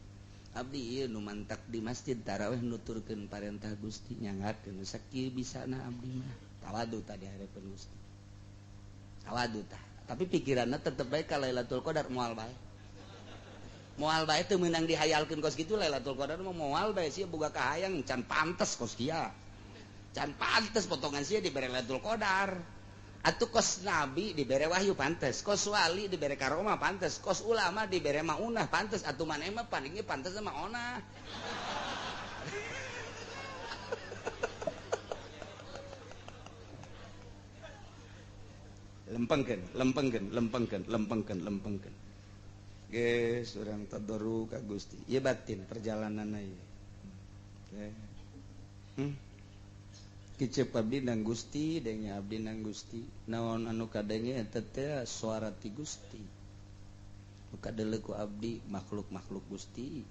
abdi ieu nu mantak di masjid tarawih nuturkeun parentah Gusti nyangakeun sakieu bisana abdi mah tawadu tadi hareupeun Gusti tawadu tah tapi pikiranna tetep bae ka Lailatul Qadar moal teu meunang dihayalkeun kos kitu Lailatul Qadar mah moal bae sia boga kahayang can pantes kos kieu can pantes potongan sia dibere Lailatul Qadar atuh kos nabi dibere wahyu pantes kos wali dibere karomah pantes kos ulama dibere maunah pantes atuh maneh mah paling pantes mah onah lempengkeun geus urang tadoru ka Gusti ieu batin perjalananna ieu kicep abdi nang Gusti denge abdi nang Gusti naon anu kadenge eta teh suara ti Gusti nu kadeuleu ku abdi makhluk-makhluk Gusti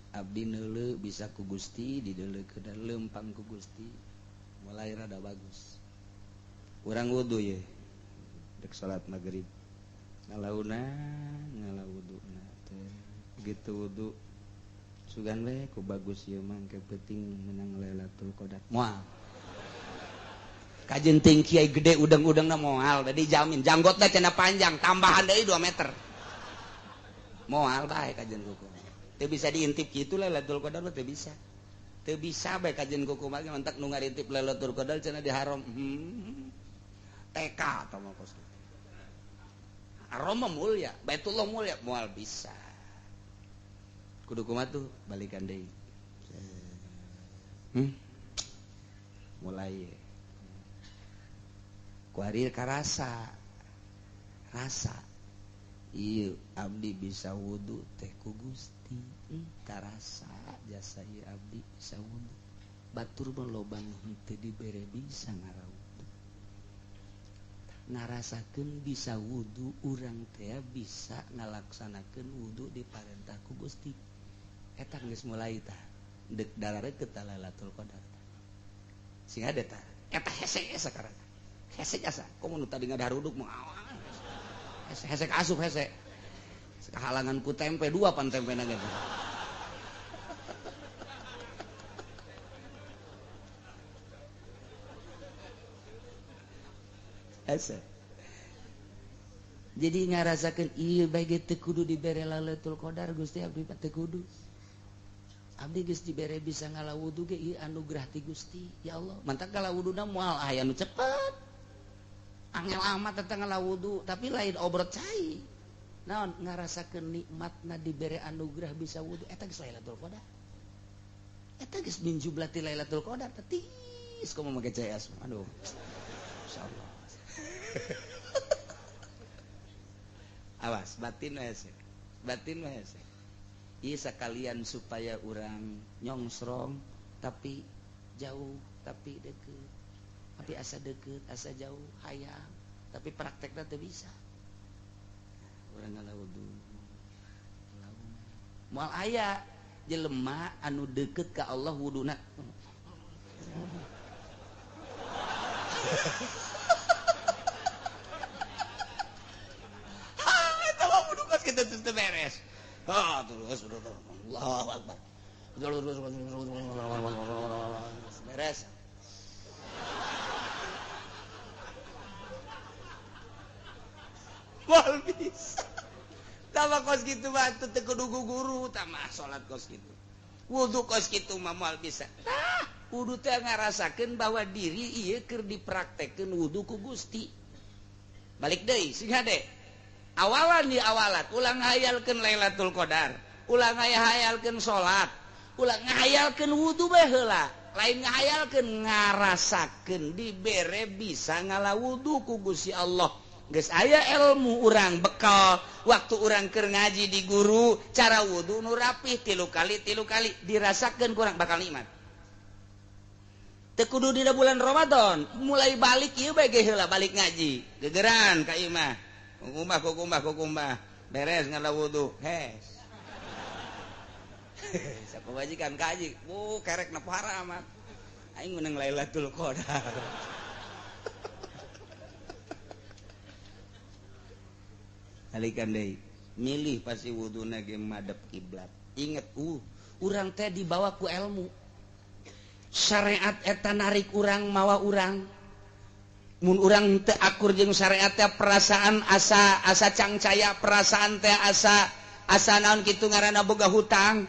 abdi neuleu bisa ku Gusti dideuleukeun leumpang ku Gusti mulai rada bagus urang wudu ye dek salat magrib ngalauna wuduuna teh gitu wudu sugan we ku bagus ieu mah ke penting menang Lailatul Qadar moal kajeun ting kiai gede udang-udangna moal da dijamin janggotna cenah panjang tambahan deui 2 meter moal bae kajeun kuku teu bisa diintip kitu Lailatul Qadar teu bisa bae kajeun kuku mah mantak nu ngarintip Lailatul Qadar cenah di haram TK atau mah kos aroma mulia, Baitullah mulia, moal bisa. Kudu kumaha tuh balikan deui. Mulai. Ku ari ka rasa. Ieu abdi bisa wudu teh ku Gusti. Ka rasa jasa ieu abdi bisa wudu. Batur mah loba nu henteu dibere bisa ngarawu. Ngarasakeun bisa wudu urang teh bisa ngalaksanakeun wudu di parentah ku Gusti eta geus mulai tah deuk dalareut ka Lailatul Qadar sing ada tah eta hese sakarang hese jasa komo nu tadi ngadaruduk mah hese asup hese kahalangan ku tempe 2 pan tempena gitu asa jadi ngarasakeun ieu bae ge teu kudu dibere Lailatul Qadar Gusti abdi teu kudu abdi geus dibere bisa ngalawudu ge ieu anugerah ti Gusti ya Allah mantap ngalawuduna moal aya nu cepet angel amat eta ngalawudu tapi lain obrot cai naon ngarasakeun nikmatna dibere anugerah bisa wudu eta geus Lailatul Qadar eta geus min jublati Lailatul Qadar tetis komo make CS aduh insyaallah awas batin hese ieu sakalian supaya urang nyongsrong tapi jauh tapi deukeut tapi asa deukeut asa jauh hayang tapi praktekna teu bisa urang ngalawudu moal aya jelema anu deukeut ka Allah wuduna kita terus beres. Terus Allahu Akbar. Beres. bisa tambah kos gitu batu kudu guru tambah salat kos gitu wudu kos gitu mah moal bisa wudu teh ngarasakeun bahwa diri ieu keur dipraktekkeun wudu ku Gusti balik deui sing hade awalan di awalat ulang hayalkeun Lailatul Qadar ulang hayalkeun salat ulang ngahayalkeun wudu bae heula lain ngahayalkeun ngarasakeun dibere bisa ngalawudu ku Gusti Allah geus aya ilmu urang bekal waktu urang keur ngaji di guru cara wudu nu rapih 3 kali dirasakeun kurang bakal nikmat teu kudu dina bulan Ramadan mulai balik ieu bae ge heula balik ngaji gegeran ka ieu mah kukumbah beres ngalawudu hes sakumajikan kaji kerek nepara amat aing menang Lailatul Qadar alikan deui milih pasti wuduna ge madep kiblat inget urang teh dibawa ku ilmu syariat eta narik urang mawa urang mun urang teu akur jeung syariat teh perasaan asa cangcaya perasaan teh asa naon kitu ngaranna boga hutang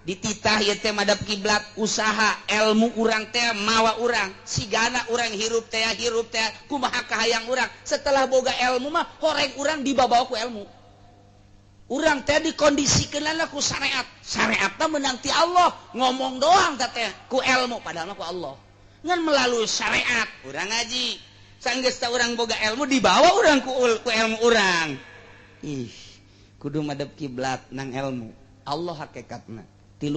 dititah ieu teh madep kiblat usaha ilmu urang teh mawa urang sigana urang hirup teh kumaha kahayang urang setelah boga ilmu mah horeng urang dibawa ku ilmu urang teh dikondisikeun ku syariat teh meunang ti Allah ngomong doang teh ku ilmu padahal mah ku Allah ngan melalui syariat urang ngaji sanggeus teh urang boga ilmu dibawa urang ku ilmu urang kudu madep kiblat nang ilmu Allah hakikatna 3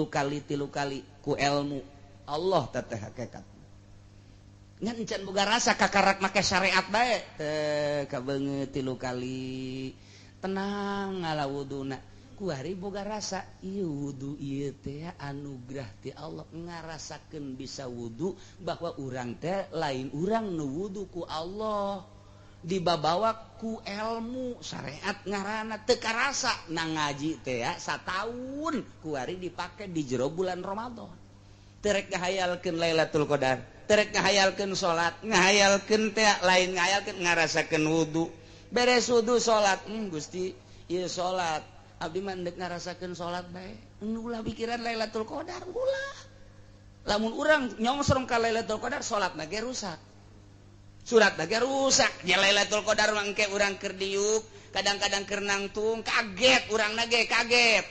kali ku ilmu Allah teteh hakikat ngan encan boga rasa kakarak make syariat bae teh kabeungeut 3 kali tenang ngalawuduna ku hari boga rasa ieu wudu ieu teh anugerah ti Allah ngarasakeun bisa wudu bahwa urang teh lain urang nu wudu ku Allah dibawa ku ilmu syariat ngaranna teu karasa nang ngaji teh ya sataun ku hari dipake di jero bulan Ramadan terek ngahayalkeun Lailatul Qadar terek ngahayalkeun salat ngahayalkeun teh lain ngahayalkeun ngarasakeun wudu beres wudu salat Gusti ieu salat abdi mah deuk ngarasakeun salat bae ulah pikiran Lailatul Qadar ulah lamun urang nyongsrong ka Lailatul Qadar salatna ge rusak surat lagi rusak ya Lailatul Qadar mangke urang keur diuk kadang-kadang keur nangtung kaget urang nage kaget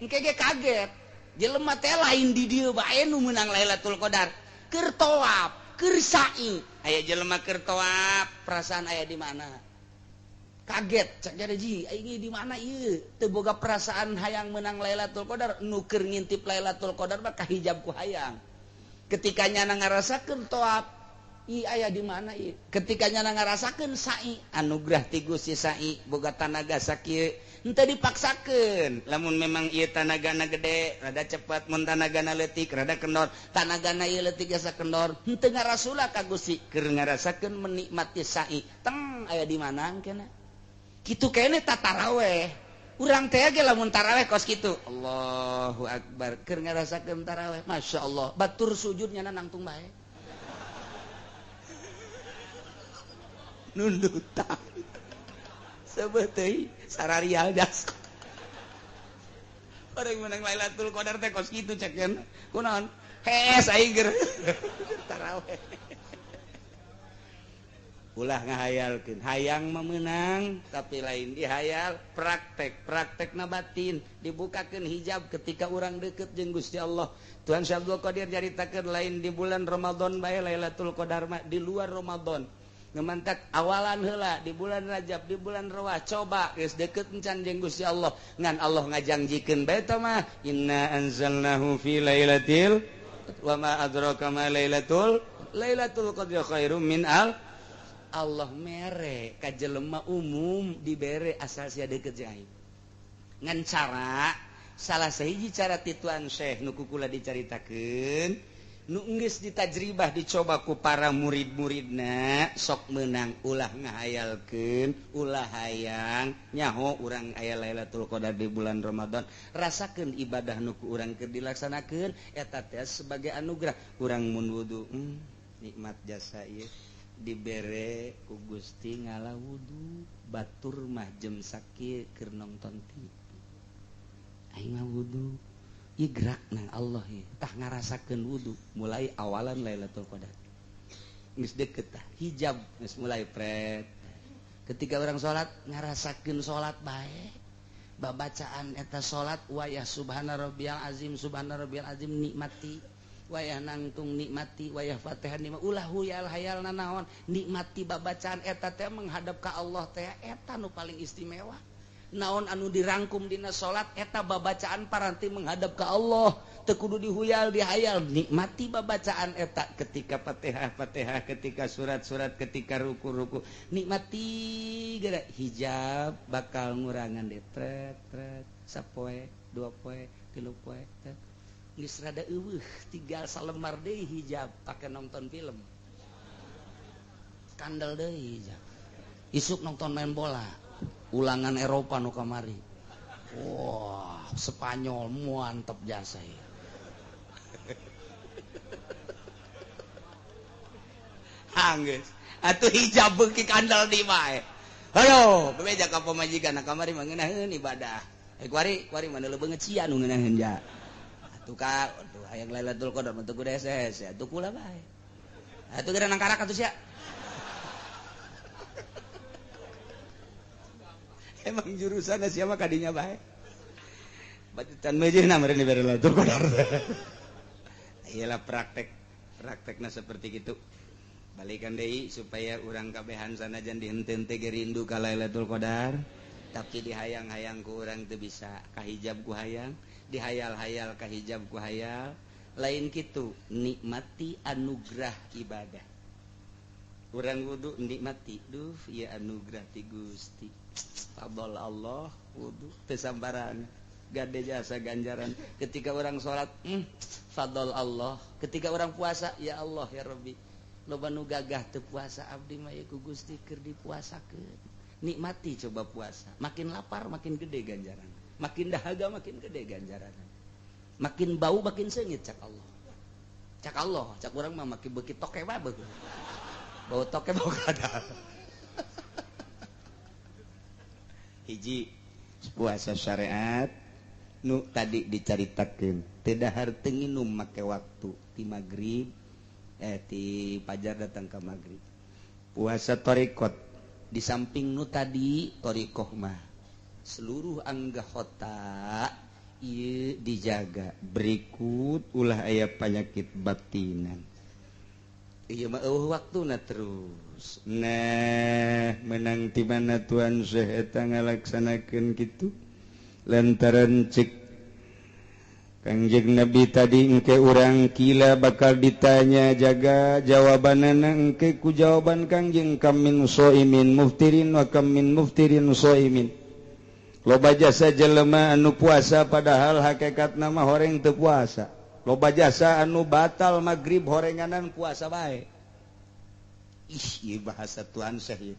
engke ge kaget jelema teh lain di dieu bae nu meunang Lailatul Qadar keur tawaf keur sa'i aya jelema keur tawaf perasaan aya di mana kaget cak jadi ji aing di mana ieu teu boga perasaan hayang meunang Lailatul Qadar nu keur ngintip Lailatul Qadar mah kahijab ku hayang ketika nyana ngarasakeun tawaf aya di mana ketika nyana ngarasakeun sa'i anugerah ti Gusti sa'i boga tanaga sakieu henteu dipaksakeun lamun memang ieu tanagana gede rada cepet mun tanagana leutik rada kendor tanagana ieu leutik asa kendor henteu ngarasula ka Gusti keur ngarasakeun menikmati sa'i teng aya di mana engkena kitu kene tataraweh urang teh ge lamun taraweh kos kitu Allahu Akbar keur ngarasakeun taraweh masyaallah batur sujudnya nangtung bae nundutan sebeteuy sararial das orang menang Lailatul Qadar teh kos kitu cek kan kunaon hes aing keur taraweh ulah ngahayalkeun hayang memenang tapi lain dihayal praktek batin dibukakeun hijab ketika urang deukeut jeung Gusti Allah Tuhan Abdul Qadir jaritakeun lain di bulan Ramadan bae Lailatul Qadar mah di luar Ramadan ngemantak awalan heula di bulan Rajab di bulan Rawah coba geus deukeut encan jeung Gusti Allah ngan Allah ngajangjikeun bae tah mah inna anzalnahu fi lailatil wa ma adraka ma lailatul qadri khairum min Allah mere ka jelema umum dibere asal sia deukeut jeung aing ngan cara salah sahiji cara ti Tuan Syekh nu kukula dicaritakeun nu geus ditajribah dicoba ku para murid-muridna sok meunang ulah ngahayalkeun ulah hayang nyaho urang aya Lailatul Qadar di bulan Ramadan rasakeun ibadah nu ku urang keur dilaksanakeun eta teh sebagai anugerah urang mun wudu nikmat jasa ieu dibere ku Gusti ngalah wudu batur mah jem sakit keur nonton TV aing mah wudu ieu gerak nang Allah ieu tah ngarasakeun wudu mulai awalan Lailatul Qadar geus deukeut tah hijab geus mulai pret ketika orang salat ngarasakeun salat bae babacaan eta salat wayah subhana rabbiyal azim nikmati wayah nangtung nikmati wayah Fatihah nikmati ulah huyal hayal nanaon nikmati babacaan eta teh menghadap ka Allah teh eta nu paling istimewa naon anu dirangkum dina salat eta babacaan paranti menghadap ka Allah teu kudu dihuyal dihayal nikmati babacaan eta ketika Fatihah ketika surat-surat ketika ruku-ruku nikmati geura hijab bakal ngurangan deh tret sapoe 2 poe 3 poe geus rada eueuh tinggal salemar deui hijab pake nonton film kandel deui hijab isuk nonton main bola ulangan Eropa nu kamari wah Spanyol mantep jasa ya hanggeus atuh hijab beuki kandel di bae ayo bebeja ka pamajikan kamari mah ngeunaheun ibadah kuari mana leubeung cia nu ngeunaheun ja atuh ka atuh hayang Lailatul Qadar mah teu kudu SS atuh kula bae atuh geura nang karak atuh sia emang jurusan siapa kadinya baik bacutan mejina meureun dibere Lailatul Qadar iyalah praktekna seperti gitu balikan deui supaya urang kabehan sanajan dihenteu teh rindu ka Lailatul Qadar tapi dihayang-hayang ku urang teu bisa kahijab ku hayang dihayal-hayal kahijab ku hayal lain kitu nikmati anugerah ibadah urang wudu nikmati duh ieu anugerah ti Gusti fadl Allah wudu teu sambaran gade jasa ganjaran ketika orang salat fadl Allah ketika orang puasa ya Allah ya Rabbi loba nu gagah teu puasa abdi mah ku Gusti keur dipuasakeun nikmati coba puasa makin lapar makin gede ganjaran makin dahaga makin gede ganjaran makin bau makin seungit cak Allah cak urang mah makin beuki toke bae bau toke bau kadal hiji puasa syariat nu tadi dicaritakeun teu dahar teu nginum make waktu ti magrib ti pajar datang ke magrib puasa thariqat di samping nu tadi thariqah mah seluruh anggota ieu dijaga berikut ulah aya penyakit batinan ieu mah waktuna terus nah menang ti mana Tuhan Syekh eta ngalaksanakeun kitu lantaran cek Kangjeng Nabi tadi engke urang kila bakal ditanya jaga jawabanana engke ku jawaban Kangjeng kam min shaimin muftirin wa kam min muftirin shaimin loba jasa jelema anu puasa padahal hakikatna mah horeng teu puasa loba jasa anu batal magrib horenganan puasa bae ieu bahasa Tuhan Syekh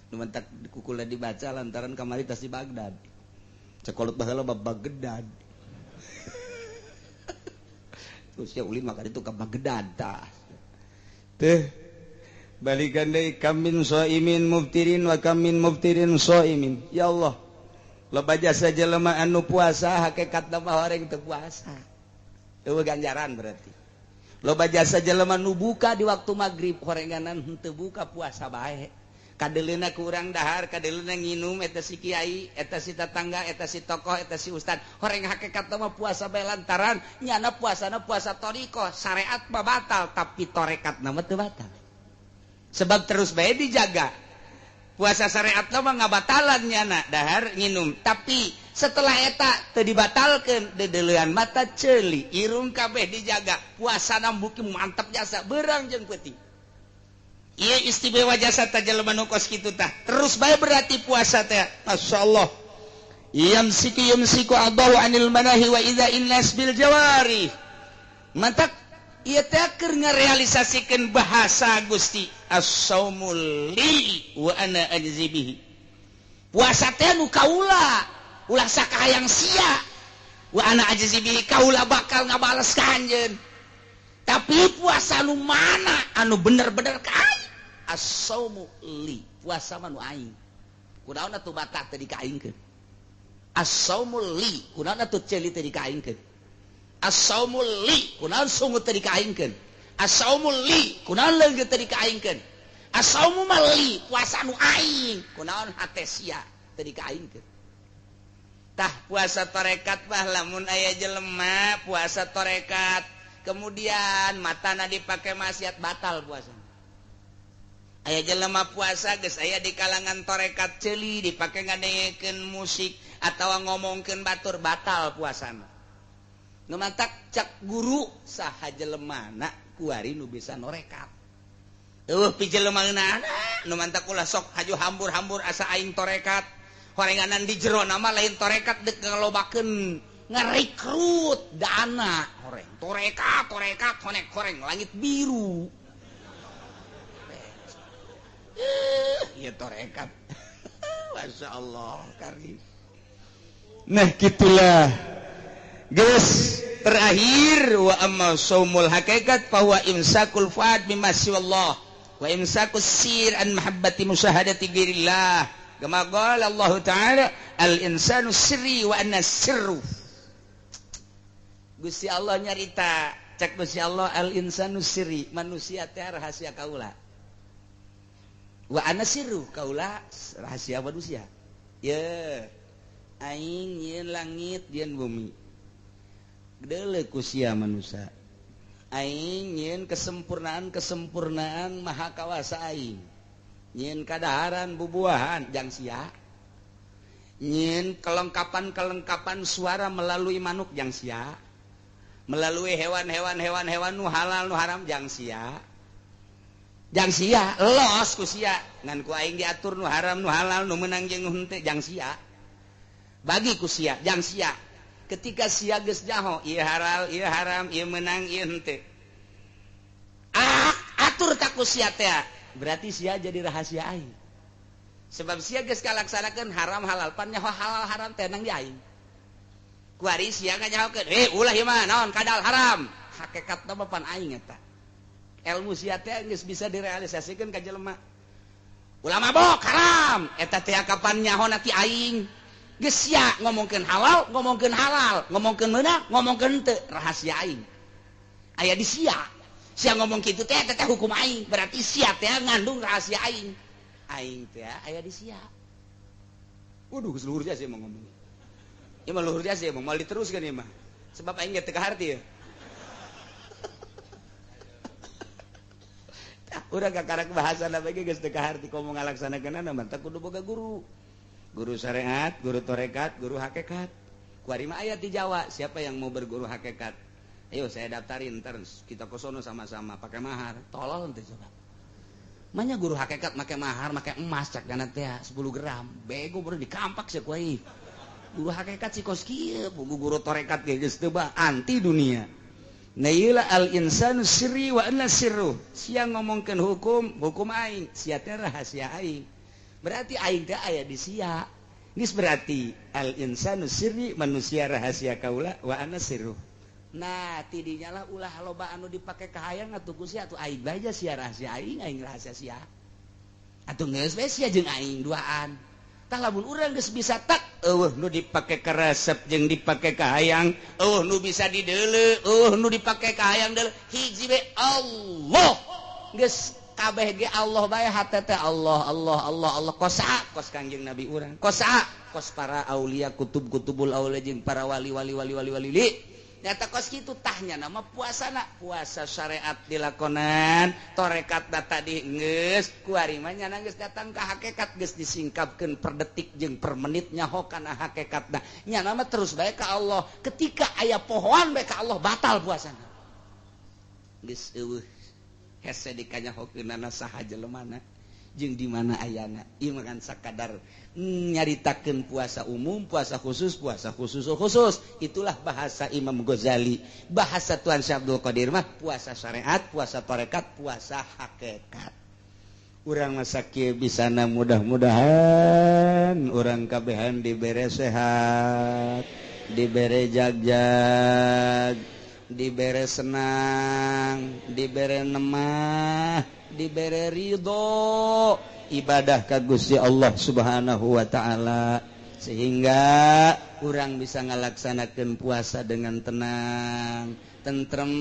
nu mentak kukula dibaca lantaran kamari tas di Baghdad cekolot baheula Baghdad terus ya ulin maka itu ka Baghdad tah teh balikan deui kam min shaimin muftirin wa kam min muftirin shaimin ya Allah loba jasa jelema anu puasa hakikatna mah horeng teu puasa teu ganjaran berarti loba jasa jelema nu buka di waktu magrib horenganan henteu buka puasa bae kadeleuna ku urang dahar kadeleuna nginum eta si kiai eta si tetangga eta si tokoh eta si ustad horeng hakikatna mah puasa bae lantaran nyana puasana puasa thariqah syariat mah batal tapi tarekatna mah teu batal sebab terus bae dijaga puasa syariatna mah ngabatalan nyana dahar nginum tapi setelah eta teu dibatalkeun dedeleuan mata ceuli irung kabeh dijaga puasana buki mantep jasa beurang jeung peuting ieu istimewa jasa ta jelema nu kos kitu tah terus bae berarti puasa teh masyaallah yumsiku Allahu anil manahi wa idza innas bil jawari mantak ieu teh keur ngarealisasikeun bahasa Gusti as-saumul li wa ana ajzi bihi puasa teh nu kaula ulah sakahayang sia wa ana ajzi bihi kaula bakal ngabales ka anjeun tapi puasa nu mana anu bener-bener ka as-saumu li puasa mah nu aing kunaon atuh batak teh dikaingkeun as-saumu li kunaon atuh ceuli teh dikaingkeun as-saumu li kunaon sungut teh dikaingkeun as-saumu li kunaon leungit teh dikaingkeun as-saumu li puasa nu aing kunaon hate sia teh dikaingkeun tah puasa torekat mah lamun aya jelema puasa torekat kemudian matana dipake maksiat batal puasa aya jelema puasa geus aya di kalangan torekat ceuli dipake ngadengekeun musik atawa ngomongkeun batur batal puasana nu mantak cak guru saha jelemana kuari nu bisa norekat pi jelemaana nu mantak ulah sok haju hambur-hambur asa aing torekat horenganan di jero nama lain torekat dek ngalobakeun ngerekrut dana horeng torekat honek horeng langit biru iya torekat Masya Allah karim nah gitulah guys terakhir wa amma saumul hakikat fahuwa imsakul fuad mimma siwallah wa imsakus sir an mahabbati musyahadati ghairillah kama qala Allah taala al insanu sirri wa anna sirru Gusti Allah nyarita cek Gusti Allah al insanu sirri manusia teh rahasia kaula wa ana sirru kaula rahasia manusia ya aing yeun langit yeun bumi gedeuleuh ku sia manusia aing yeun kesempurnaan maha kawasa aing yeun kadaharan bubuahan jang sia yeun kelengkapan suara melalui manuk jang sia melalui hewan nu halal nu haram jang sia los ku sia ngan ku aing diatur nu haram nu halal nu meunang jeung nu henteu jang sia bagi ku sia jang sia ketika sia geus nyaho ieu halal ieu haram ieu meunang ieu henteu atur tak ku sia teh berarti sia jadi rahasia aing sebab sia geus kalaksanakeun haram halal pan nyaho halal haram teh nang di aing kuari sia nganyahokeun ulah ieu mah naon kadal haram hakikatna mah pan aing eta ilmu sia teh geus bisa direalisasikeun ka jelema ulah mabok haram eta teh kapan nyahona ti aing geus sia ngomongkeun halal ngomongkeun meunang ngomongkeun teu rahasia aing aya di sia ngomong kitu teh eta teh hukum aing berarti sia teh ngandung rahasia aing teh aya di sia waduh geus luhur sia mah ngomong ieu mah luhur sia mah moal diteruskeun ieu mah sebab aing ge teu kaharti ya urang kakarak bahasana bage geus teu kaharti komo ngalaksanakeunana mah teh kudu boga guru syariat, guru torekat, guru hakikat. Kuari mah aya di Jawa, siapa yang mau berguru hakikat? Ayo saya daftarin ntar kita ke sono sama-sama pakai mahar. Tolol ente coba. Manya guru hakikat make mahar, make emas cak kana teh 10 gram. Bego baru dikampak sia ku aing. Guru hakikat si kos kieu, guru torekat ge geus teu anti dunia. Naila al insanu sirri wa anna sirru. Sia ngomongkeun hukum aing, sia teh rahasia aing. Berarti aing teh aya di sia. Geus berarti al insanu sirri manusia rahasia kaula wa anna sirru. Nah, tidinya lah ulah loba anu dipake kahayang atuh ku sia atuh aing bae sia rahasia aing rahasia sia. Atuh geus bae sia jeung aing duaan. Tah lamun urang geus bisa tak nu dipake karesep jeung dipake kahayang, nu bisa dideuleu, nu dipake kahayang deuleu hiji we Allah. Geus kabeh ge Allah bae hate teh Allah kos Kangjeng Nabi urang kos para aulia kutubul aulia jeung para wali nyata kos kitu tahnya nama puasana puasa syariat dilakonan torekat data di geus kuari mah nyana geus datang ka hakikat geus disingkapkeun per detik jeung per menit nyaho kana hakikatna nyana mah terus bae ka Allah ketika aya pohoan bae ka Allah batal puasana geus eueuh hese dikanyahokeunana saha jelemana jeung di mana ayana ieu mah kan sakadar nyaritakeun puasa umum puasa khusus itulah bahasa Imam Ghazali bahasa Tuan Syekh Abdul Qadir mah puasa syariat puasa tarekat puasa hakikat urang mah sakieu bisana mudah-mudahan urang kabehan dibere sehat dibere jagjag dibere senang dibere nemah dibere ridho ibadah ka Gusti Allah Subhanahu wa taala sehingga urang bisa ngalaksanakeun puasa dengan tenang, tentrem,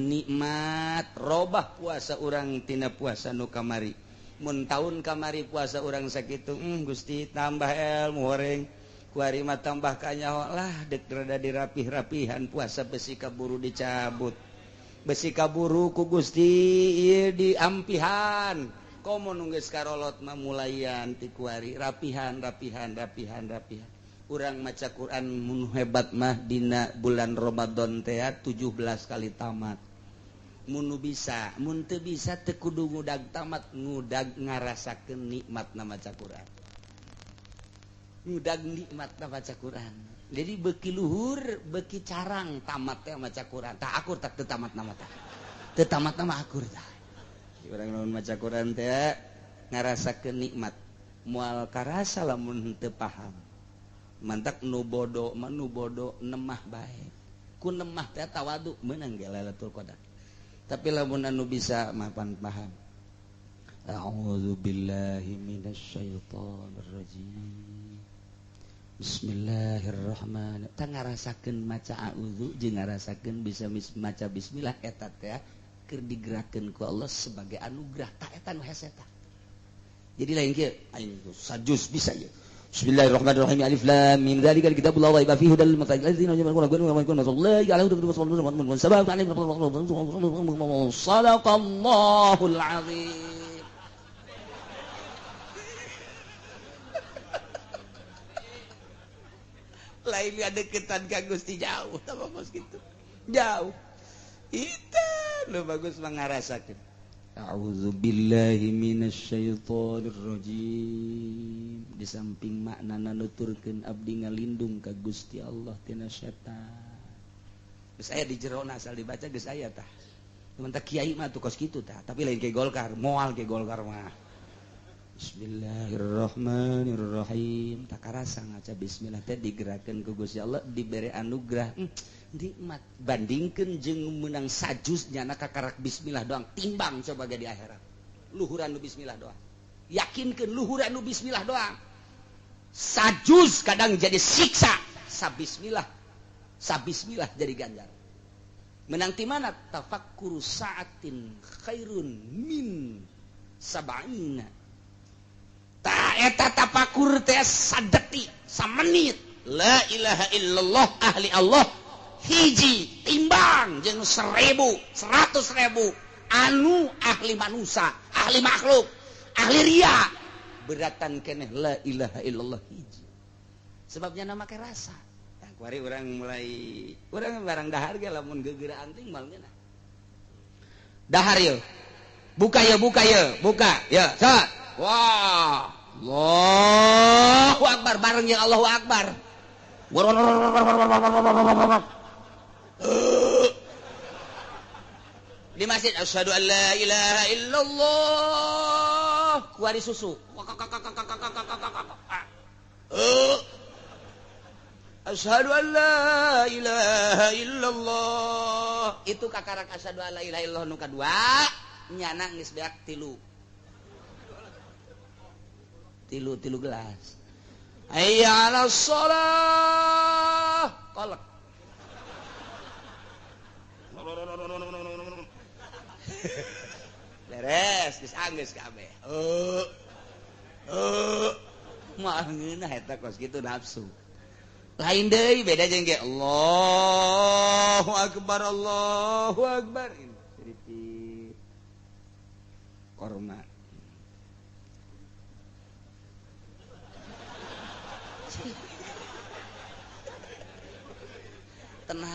nikmat, robah puasa urang tina puasa nu kamari. Mun taun kamari puasa urang sakitu, Gusti tambah ilmu horeng. Kuari mah tambah kanyaho lah dek rada dirapih-rapihan puasa besi kaburu dicabut. Besi kaburu ku Gusti ieu diampihan. Komo nu geus karolot mah mulayan ti kuari rapihan. Urang maca Quran mun hebat mah dina bulan Ramadan teh 17 kali tamat. Mun bisa, mun teu bisa teu kudu ngudag tamat, ngudag ngarasakeun nikmatna maca Quran. Ngudag nikmatna maca Quran. Jadi beki luhur, beki carang tamat teh maca Quran. Tah akur tak teu tamat nama tah. Teu tamat nama akur tah. Urang lamun maca Quran teh ngarasakeun nikmat. Moal karasa lamun teu paham. Mantak nu bodo mah nu bodo nemah bae. Ku nemah teh tawadu meunang ge Lailatul Qadar. Tapi lamun anu bisa mah pan paham. A'udzu billahi minasyaitonir rajim. Bismillahirrahmanirrahim. Ta ngarasakeun maca a'udzu jeung ngarasakeun bisa maca bismillah eta teh keur digerakeun ku Allah sebagai anugerah ta eta nu hese tah. Jadi lain kieu aing sajus bisa ye. Bismillahirrahmanirrahim. Alif lam mim. Dzalikal kitabul la raiba fihi hudal lil muttaqin alladzina yu'minuna bil ghaibi wa yuqimuna as-salata Sadaqallahul azim. Lain deketan ka Gusti jauh apa bos gitu. Jauh. Itu lu bagus mangarasakeun. A'udzu billahi minasyaitonir rajim. Di samping maknana nuturkeun abdi ngalindung ka Gusti Allah tina setan. Geus aya di jerona asal dibaca geus aya tah. Mun tah kiai mah tukos kitu tah, tapi lain ke Golkar, moal ke Golkar mah. Bismillahirrahmanirrahim. Tak karasa ngaca bismillah teh digerakeun ku Gusti Allah dibere anugerah nikmat bandingkeun jeung meunang sajus nyana kakarak bismillah doang timbang coba ge di akhirat. Luhuran nu bismillah doang. Yakinkeun luhuran nu bismillah doang. Sajus kadang jadi siksa, sabismillah jadi ganjar. Menang ti mana? Tafakkuru sa'atin khairun min sab'ina. Ta eta tafakur teh sadetik, samenit. La ilaha illallah ahli Allah hiji timbang jeung 1.000 anu ahli manusia, ahli makhluk, ahli ria. Beratan keneh la ilaha illallah hiji. Sebabnya nama ke rasa. Nah, kuari urang barang dahar ge lamun gegeuraan ting mal geuna. Dahar yeuh. Buka yeuh. Ya, sok. Wah, Allahu Akbar bareng yang Allahu Akbar. Di masjid asyhadu an la ilaha illallah. Kuari susu. Asyhadu an la ilaha illallah. Itu kakarak asyhadu an la ilaha illallah nu kadua nyana geus beak 3 gelas. Hayya 'alas shalah. Kolak. Beres, geus anggeus kabeh. Moal ngeunah eta kos kitu nafsu. Lain deui beda jeung ge Allahu Akbar. Sedikit korma. Tenang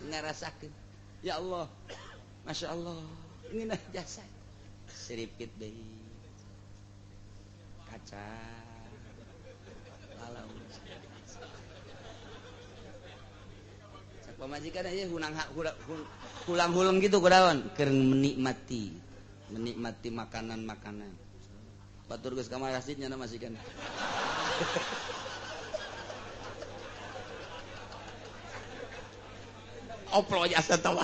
ngarasakeun. Ya Allah, Masya Allah, ini nah jasa sedikit deui kaca lalau sak pamajikan aja hulang hulung gitu kudaon keur menikmati makanan batur geus ka masjid nya masjikan. Oplo jasa tawat.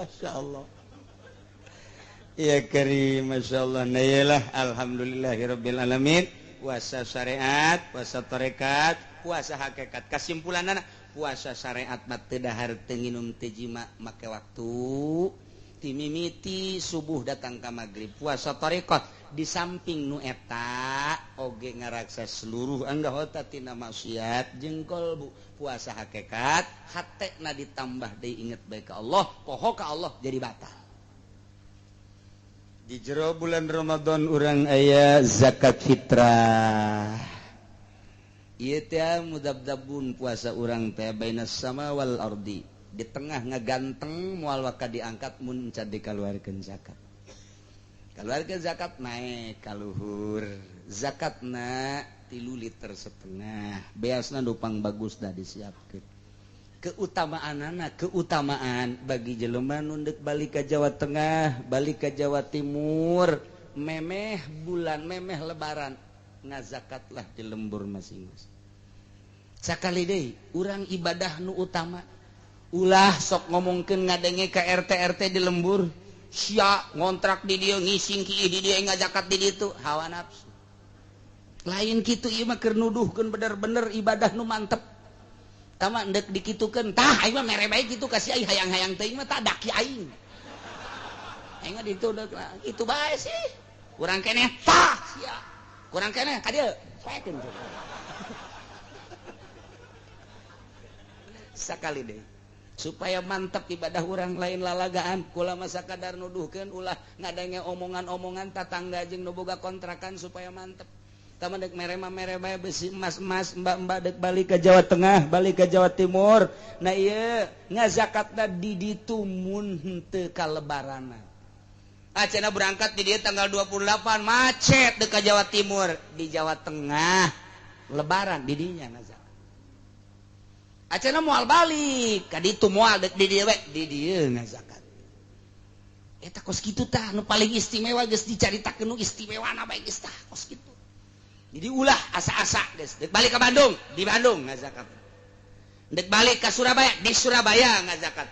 Masyaallah ya karim masyaallah nayalah alhamdulillahirabbil alamin puasa syariat puasa tarekat puasa hakikat kesimpulanna puasa syariat mah teu dahar teu nginum teu jima make waktu timimiti subuh datang ka magrib puasa tarekat di samping nu eta oge ngaraksa seluruh anggota tina maksiat jeung kolbu puasa hakikat hatena ditambah deui inget bae ka Allah poho ka Allah jadi batal di jero bulan Ramadan urang aya zakat fitrah ieu teh mudabdabun puasa urang teh bainas sama wal ardi di tengah ngaganteng moal waka diangkat mun can dikaluarkeun zakat kaluarkeun zakat naik ka luhur zakatna 3 liter setengah beasna dupang bagus dah disiapkeun keutamaan bagi jelema nu deuk balik ka Jawa Tengah balik ka Jawa Timur memeh bulan memeh lebaran ngazakatlah di lembur masing-masing sakali deui urang ibadah nu utama ulah sok ngomongkeun ngadenge ka RT di lembur sia ngontrak di dieu ngising ki di dieu ngazakat di ditu hawa nafsu lain kitu ieu mah keur nuduhkeun bener-bener ibadah nu mantep tama endek dikitukeun tah aing mah mere bae kitu ka si aing hayang-hayang teuing mah tah daki aing aing mah ditu kitu bae sih urang keneh tah sia urang keneh ka dieu saekeun sakali deui supaya mantap ibadah orang lain lalagaan kula masa kadar nuduhkeun ulah ngadenge omongan-omongan tatangga jeung nu boga kontrakan supaya mantap tama dek mere bae besi emas mbak dek balik ke Jawa Tengah balik ke Jawa Timur nah ieu ngazakatna di ditu mun henteu ka lebaranna cenah berangkat di dieu tanggal 28 macet dek ka Jawa Timur di Jawa Tengah lebaran di dinya ngazakat cenah moal balik ka ditu moal dek di dieu we di dieu ngazakat eta kos kitu tah nu paling istimewa geus dicaritakeun nu istimewana bae geus tah kos kitu jadi ulah asa-asa geus dek balik ka Bandung di Bandung ngazakat dek balik ka Surabaya di Surabaya ngazakat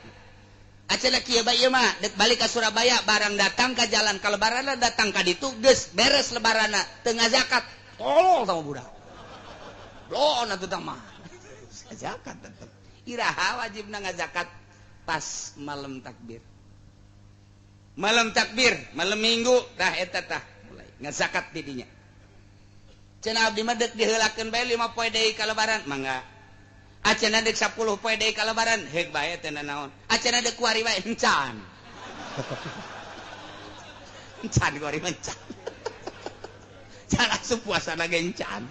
cenah kieu bae ieu mah dek balik ka Surabaya barang datang ka jalan ka lebaranna datang ka ditu geus beres lebaranna teu ngazakat tolol tah budak loon atuh tah mah zakat tetep iraha wajibna ngazakat pas malam takbir malam minggu tah eta tah mulai ngazakat di dinya cenah abdi mah deuk diheulakeun bae 5 poe deui ka lebaran mangga cenah deuk 10 poe deui ka lebaran heuk bae teh naon cenah deuk kuari bae encan encan kuari encan can asup puasana ge encan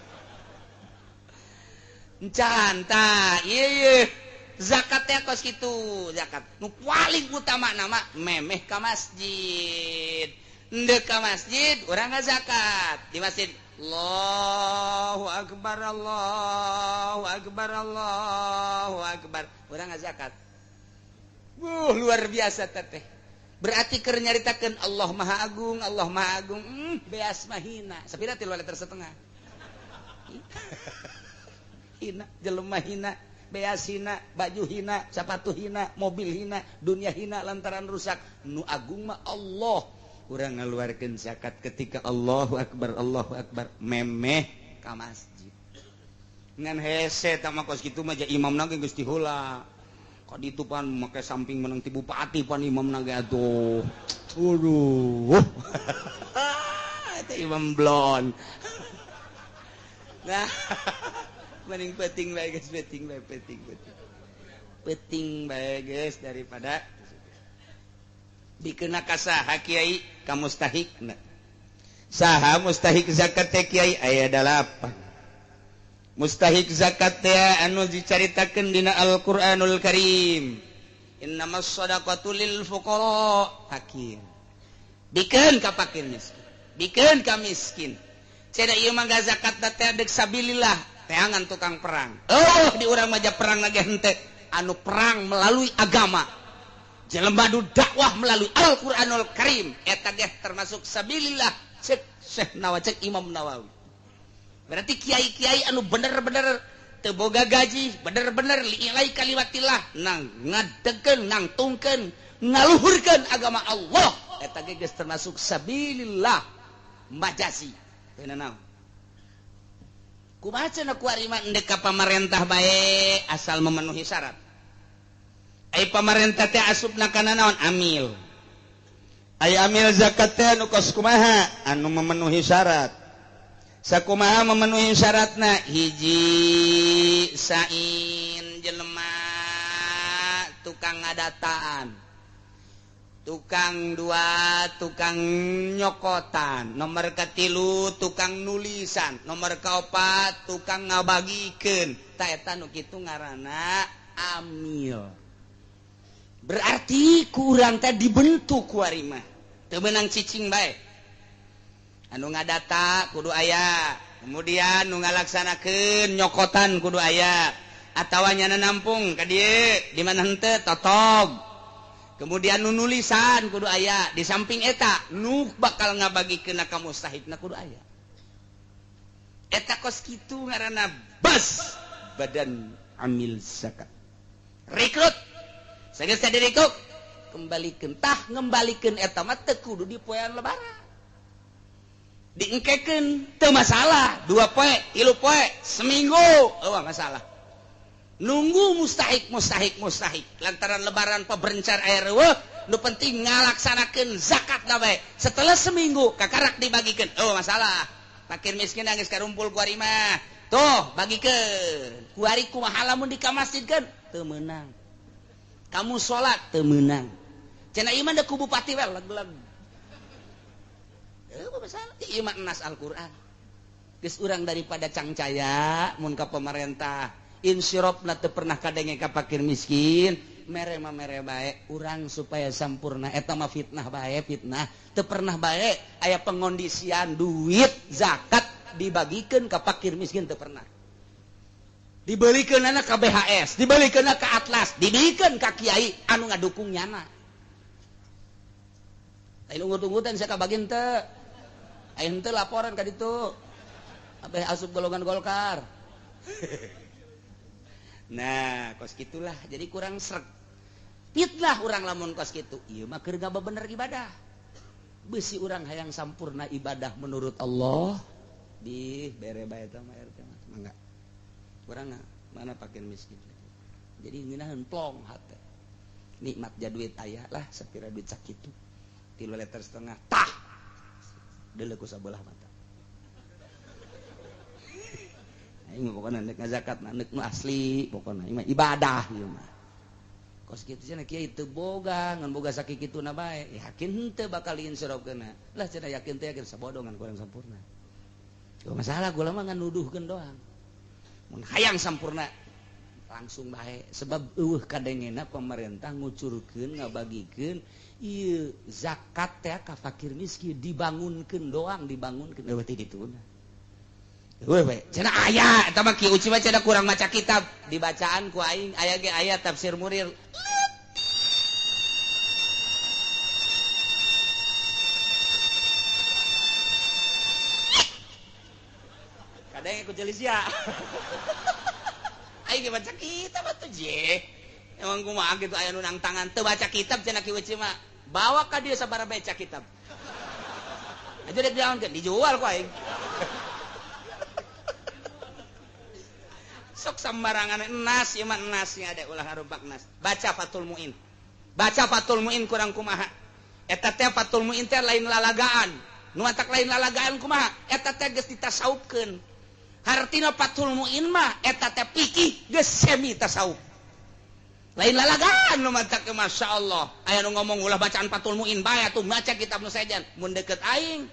tah ieu zakat teh kos kitu zakat nu paling utama nama memeh ka masjid endeu ka masjid urang ngazakat di masjid Allahu akbar Allahu akbar Allahu akbar urang ngazakat luar biasa teh berarti keur nyaritakeun Allah Maha Agung beas mah hina sapira 3 liter setengah hina jelema hina beas hina baju hina sepatu hina mobil hina dunia hina lantaran rusak nu agung mah Allah urang ngaluarkeun zakat ketika Allahu akbar memeh ka masjid ngan hese tah mah kos kitu mah imamna ge geus diheula ka ditu pan make samping menang ti bupati pan imamna ge atuh aduh eta imam blon nah mending peting bae guys peting bae guys daripada dikeuna ka saha kiai ka mustahikna saha mustahik zakat teh kiai aya 8 mustahik zakat teh anu dicaritakeun dina Al-Qur'anul Karim innamas shadaqatu lil fuqara fakir bikeun ka fakir miskin bikeun ka miskin cenah ieu mah zakat teh deuk sabilillah teangan tukang perang di urang maja perang lagi henteu anu perang melalui agama jelema nu dakwah melalui Al-Qur'anul Karim eta ge termasuk sabilillah cek Syekh Nawawi cek Imam Nawawi berarti kiai-kiai anu bener-bener teu boga gaji bener-bener liilai kalimatillah nang ngadegkeun nang tungkeun ngaluhurkeun agama Allah eta ge geus termasuk sabilillah majazi teu naon kumaha cenah ku ari mah endek ka pamarentah bae asal memenuhi syarat ai pamarentah teh asupna kana naon amil ai amil zakat teh anu kos kumaha anu memenuhi syarat sakumaha memenuhi syaratna hiji sain jelema tukang ngadataan tukang dua tukang nyokotan nomor katilu tukang nulisan nomor kaopat tukang ngabagikeun ta eta nu kitu ngaranna amil berarti kurang teh dibentuk ku ari mah teu meunang cicing bae anu ngadata kudu aya kemudian nu ngalaksanakeun nyokotan kudu aya atawa nyana nampung ka dieu di mana henteu totog kemudian nu nulisan kudu aya di samping eta nu bakal ngabagikeun ka mustahikna kudu aya eta kos kitu ngaranna bas badan amil zakat rekrut sageus teh direkrut kembalikeun tah ngembalikeun eta mah teu kudu di poean lebaran diengkekeun teu masalah 2 poe 3 poe seminggu eueuh masalah nunggu mustahik lantaran lebaran peberencar aya reueuh nu penting ngalaksanakeun zakat bae setelah seminggu kakarak dibagikeun masalah fakir miskin geus karumpul ku ari mah tuh bagikeun ku ari kumaha lamun di ka masjid kan teu meunang kamu salat teu meunang cenah ieu mah da ku bupati we leg-leg masalah ieu mah nas Al-Qur'an geus urang daripada cangcaya mun ka pemerintah insyirofna teu pernah kadenge ka fakir miskin mere bae urang supaya sampurna eta mah fitnah bae fitnah teu pernah bae aya pengondisian duit zakat dibagikeun ka fakir miskin teu pernah dibelikeunana ka BHS dibelikeunana ka Atlas dibikeun ka kiai anu ngadukung nyana lain ungut-ungutan sia kabagin teu aya henteu laporan ka ditu abeh asup golongan Golkar nah kos gitulah jadi kurang sreg fitnah urang lamun kos kitu ieu mah keur bener ibadah beusi urang hayang sampurna ibadah menurut Allah di bere bae eta mah RT mah mangga urang mana fakir miskin jadi ngeunaheun plong hate nikmat jaduit aya lah sapira duit sakitu 3,5 liter tah deuleu ku sabelah mata aing mah pokona nek ngazakat nek nu asli pokona ieu mah ibadah ieu mah kos kitu cenah kieu teu boga ngan boga sakikituna bae yakin henteu bakal insyrofkeunna lah cenah yakin teh yakin sabodongan kurang sampurna teu masalah gula mah ngan nuduhkeun doang mun hayang sampurna langsung bae sebab eueuh kadengena pemerintah ngucurkeun ngabagikeun ieu zakat teh ka fakir miskin dibangunkeun doang dibangunkeun eueuh teh dituna we cenah aya eta mah kieu uci mah cenah kurang maca kitab dibacaan ku aing aya ge aya tafsir Murir kadang ku jelis ya aing ge baca kitab atuh je emang kumaha gitu aya nu nang tangan teu baca kitab cenah kieu uci mah bawa ka dieu sabaraha baca kitab aja dek diawankeun dijual ku aing sok sembarangan nas ieu mah nas nya ada ulah hareupak nas baca Fathul Muin kurang kumaha eta teh Fathul Muin teh lain lalagaan nu matak lain lalagaan kumaha eta teh geus ditasawufkeun hartina Fathul Muin mah eta teh fikih geus semi tasawuf lain lalagaan nu matak masyaallah aya nu ngomong ulah bacaan Fathul Muin bae atuh maca kitab nu saejan mun deukeut aing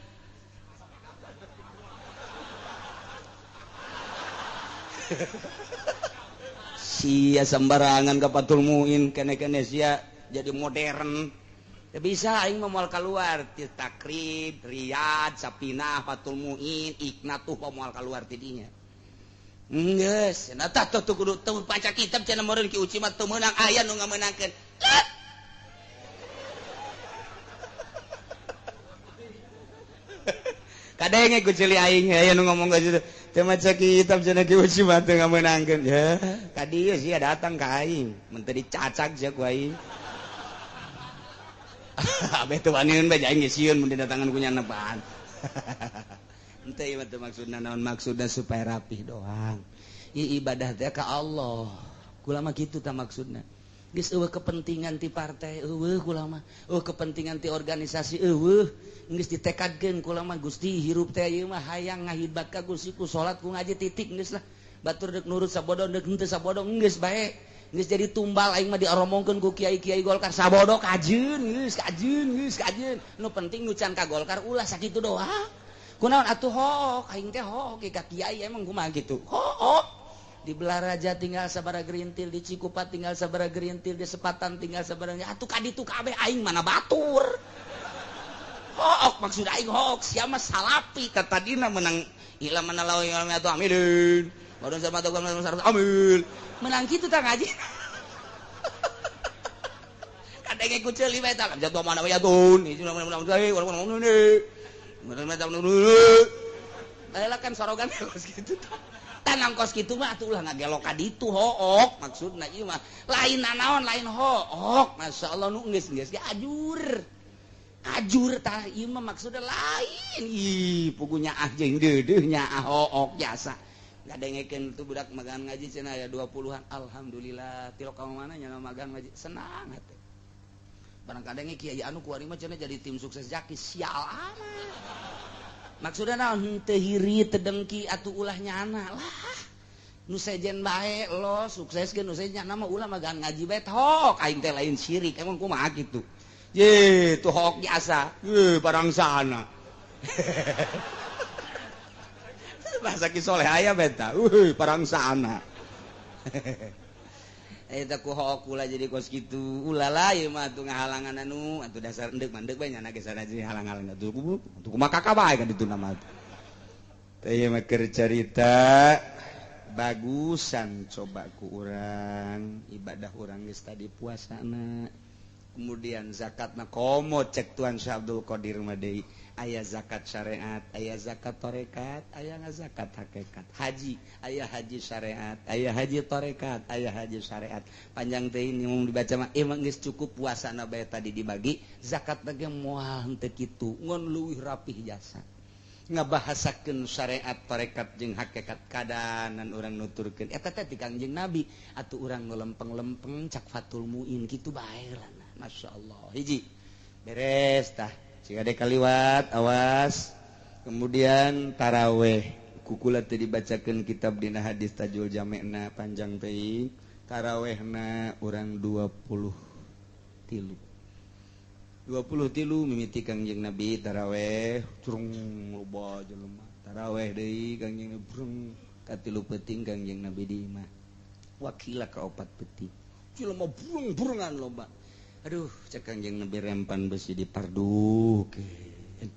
sia sembarangan ka Fathul Muin kene-kene sia jadi modern teu bisa aing mah moal kaluar ti Takrib Riyad Sapinah Fathul Muin Iqnatuh moal kaluar ti dinya geus cenah tah tuh kudu teu baca kitab cenah meureun ki uci mah teu meunang aya nu ngameunangkeun kadenge ku ceuli aing aya nu ngomong ka situ teu maca kitab cenah ki uci mah teu ngameunangkeun ya ka dieu sia datang ka aing mun teu dicacak sia ku aing Abeh teu waneun bae aing geus sieun mun didatangan ku nyana pan. Henteu ieu teh maksudna naon maksudna supaya rapih doang. Ieu ibadah teh ka Allah. Kula mah kitu tah maksudna. Geus eueuh kepentingan ti partai eueuh kula mah. Eueuh kepentingan ti organisasi eueuh. Geus ditekadkeun kula mah Gusti hirup teh ieu mah hayang ngahibat ka Gusti ku salat ku ngaji titik geus lah. Batur deuk nurut sabodo deuk henteu sabodo geus bae. Geus jadi tumbal aing mah diaromongkeun ku kiai-kiai Golkar sabodo kajeun geus kajeun. Nu penting nu can ka Golkar ulah sakitu doang. Kunaon atuh hook aing teh hook ka kiai emang kumaha kitu. Hook. Di Belaraja tinggal sabaraha gerintil, di Cikupa tinggal sabaraha gerintil, di Sepatan tinggal sabaraha. Atuh ka ditu kabeh aing mana batur. Hook maksud aing hook sia mah salapi kata dina menang ila manalaw ilmi atuh amilin. Modon sama teu amil. Menang kitu tah ngaji. Kadenge ku ceuli bae tah jatuh mana we yatun. Itu menang saya orang ini. Baheula kan sorogan kos kitu tah. Tanang kos kitu mah atuh ulah ngagelok ka ditu hook maksudna ieu mah lain nanaon lain hook masyaallah nu geus ge ajur tah ieu mah maksudna lain ih pugu nyaah jeung deudeuh nyaah hook jasa ngadengekeun tu budak magang ngaji cenah aya 20-an alhamdulillah tilok ka mana nya magang ngaji senang hate barang kadenge kiai anu kuari mah cenah jadi tim sukses jaki sial amat maksudna naon teu hiri teu dengki atuh ulah nyana lah nu sejen bae lo sukseskeun nu sejen nyana mah ulah magang ngaji bae hok aing teh lain syirik emang kumaha kitu ye tuh hok biasa ye barang sana bahasa ki soleh aya beta barang sana eta ku hok ulah jadi kos kitu ulah lah ieu mah atuh ngahalangan anu atuh dasar endek mandek bae nyana geus ada halang-halang atuh kumaha kakak bae kan ditu nama teh ieu mah keur carita bagusan coba ku urang ibadah urang geus tadi puasana kemudian zakatna komo cek Tuan Syekh Abdul Qadir mah deui aya zakat syariat, aya zakat torekat, aya zakat hakikat. Haji, aya haji syariat, aya haji torekat, aya haji syariat. Panjang teh ini mau dibaca mah emang geus cukup puasana bae tadi dibagi, zakat ge moal henteu kitu, ngon leuwih rapih jasa. Ngabahasakeun syariat torekat jeung hakikat kadanan urang nuturkeun. Eta teh ti Kangjeng Nabi, atuh urang nu lempeng-lempeng cak Fathul Muin kitu bae lah. Masyaallah. Hiji. Beres tah. Jika ada kaliwat, awas. Kemudian taraweh. Kukula tadi dibacakan kitab dina hadis tajul jamekna panjang teuing. Tarawehna urang 20 tilu. 20 tilu mimiti Kangjeng Nabi taraweh. Curung loba jelema. Taraweh deui Kangjeng Nabi brung katilu peuting Kangjeng Nabi di imah. Wakila ka 4 peuting. Jelema burung-burungan loba. Aduh, cek Kangjeng Nabi rempan besi dipardukeun.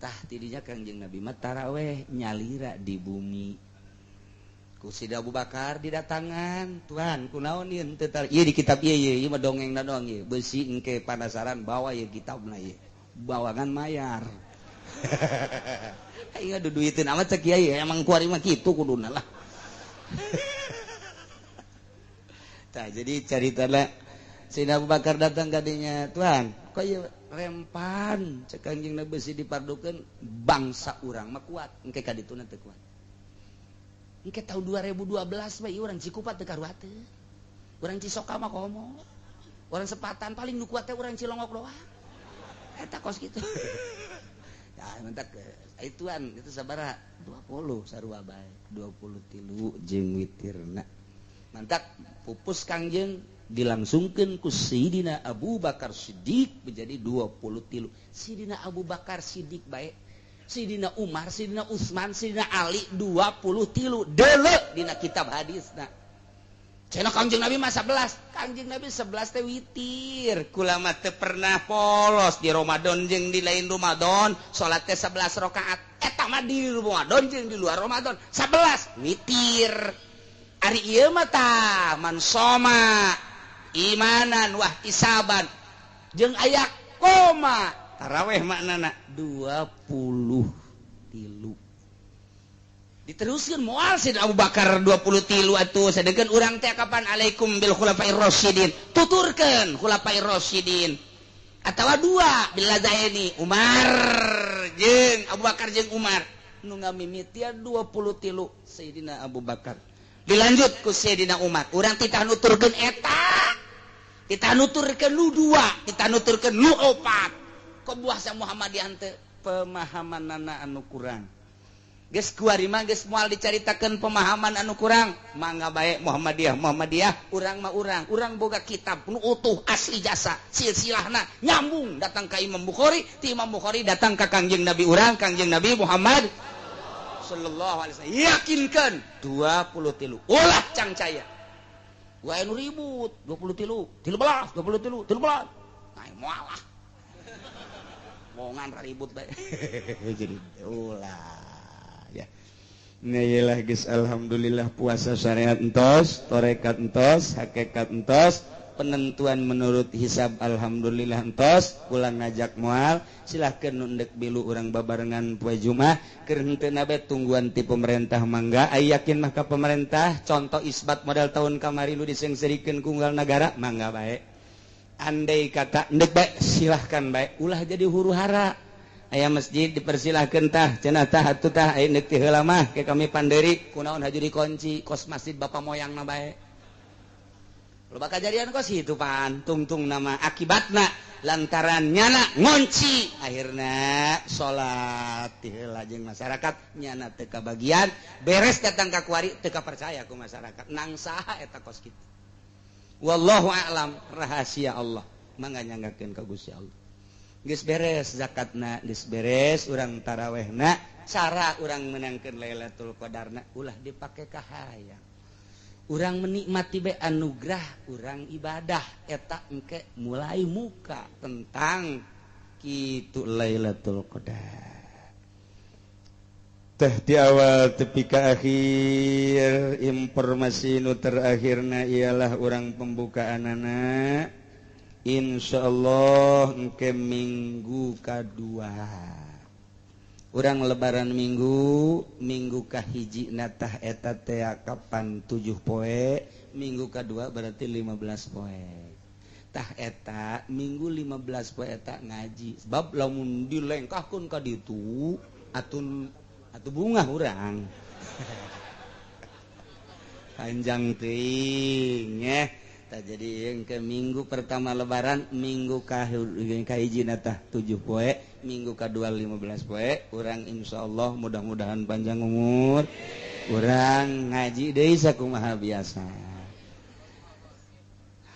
Tah tidinya Kangjeng Nabi mah taraweh nyalira di bumi. Ku Sidi Abu Bakar didatangan, "Tuhan, kunaon ieu teu tar?" Ieu di kitab ieu mah dongengna doang ieu. Beusi engke panasaran bawa ieu kitabna ieu. Bawangan mayar. Aing adu duiteun amat cek ieu emang kuari mah kitu kuduna lah. Tah jadi caritana Sayyidina Abu Bakar datang kadinya, "Tuhan, kok ieu rempan cek Kangjeng Nabi besi dipardukeun bangsa urang mah kuat, engke ka dituna teu kuat." Engke tahun 2012 bae urang Cikupa teu karuat teu. Urang Cisoka mah komo. Urang Sepatan paling nu kuat teh urang Cilongok doang. Eta kos kitu. Tah mentak Tuhan itu sabaraha? 20 sarua bae. 23 jeung witirna. Mantak pupus Kangjeng dilangsungkan ku Sayyidina Abu Bakar Siddiq menjadi 23. Sayyidina Abu Bakar Siddiq baik, Sayyidina Umar, Sayyidina Utsman, Sayyidina Ali 23 deuleu dina kitab hadisna. Cenah Kangjeng Nabi mah 11. Kangjeng Nabi 11 teh witir. Kula mah teu pernah polos di Ramadan jeung di lain Ramadan, salat teh 11 rakaat. Eta mah di Ramadan jeung di luar Ramadan 11 witir. Ari ieu mah tah man soma imanan wah isaban jeung aya koma taraweh maknana 23. Diteruskeun moal Sayyidina Abu Bakar 23 atuh sadegeun urang teh kapan alaikum bil khulafair rasyidin tuturkeun khulafair rasyidin atau dua bila Zaini Umar jeung Abu Bakar jeung Umar nu ngamimitian 23 Sayyidina Abu Bakar dilanjut ku Sayyidina Umar urang titah nuturkeun eta kita nuturkeun nu dua kita nuturkeun nu opat kok buah sa Muhammadiyah teh pemahamanana anu kurang geus kuari mah geus moal dicaritakeun pemahaman anu kurang mangga bae Muhammadiyah urang mah urang boga kitab nu utuh asli jasa silsilahna nyambung datang ka Imam Bukhari ti Imam Bukhari datang ka Kangjeng Nabi urang Kangjeng Nabi Muhammad sallallahu alaihi wasallam yakinkeun 23 ulah cangcaya wae nu ribut 23 nah moal lah moongan ribut bae jadi ulah ya nyalah geus alhamdulillah puasa syariat entos tarekat entos hakikat entos penentuan menurut hisab alhamdulillah entos ulang ngajak moal silahkeun nu endek bilu urang babarengan poe Jumat keur henteu nabe tungguan ti pemerintah mangga aya yakin mah ka pemerintah contoh isbat modal tahun kamari nu disengserikeun ku unggal negara mangga bae andai kata endek bae silahkan bae ulah jadi huru-hara aya masjid dipersilahkeun tah cenah tah atuh tah aya neuk ti heula mah ke kami panderi kunaon haju dikunci kos masjid bapa moyangna bae loba kajadian kos itu pan tungtung nama akibatna lantaran nyana ngunci akhirna salat ti heula jeung masyarakat nyana teu kabagian beres datang ka kuari teu percaya ku masyarakat nang saha eta kos kitu wallahu a'lam rahasia Allah mangga nyanggakeun ka Gusti Allah geus beres zakatna geus beres urang tarawehna cara urang menangkeun Lailatul Qadarna ulah dipake ka hayang urang menikmati be anugerah urang ibadah eta engke mulai muka tentang kitu Lailatul Qadar teh di awal tepi ka akhir informasi nu terakhirna ialah urang pembukaanana insyaallah engke minggu kadua urang lebaran minggu kahiji natah eta teh kapan 7 poe minggu kadua berarti 15 poe tah eta minggu 15 poe eta ngaji sebab lamun dilengkahkeun ka ditu atuh bunga urang panjang teuing nya jadi yang ke minggu pertama lebaran minggu kahiji natah 7 poe minggu kedua 15 poe urang insyaallah mudah-mudahan panjang umur urang ngaji deui sakumaha biasa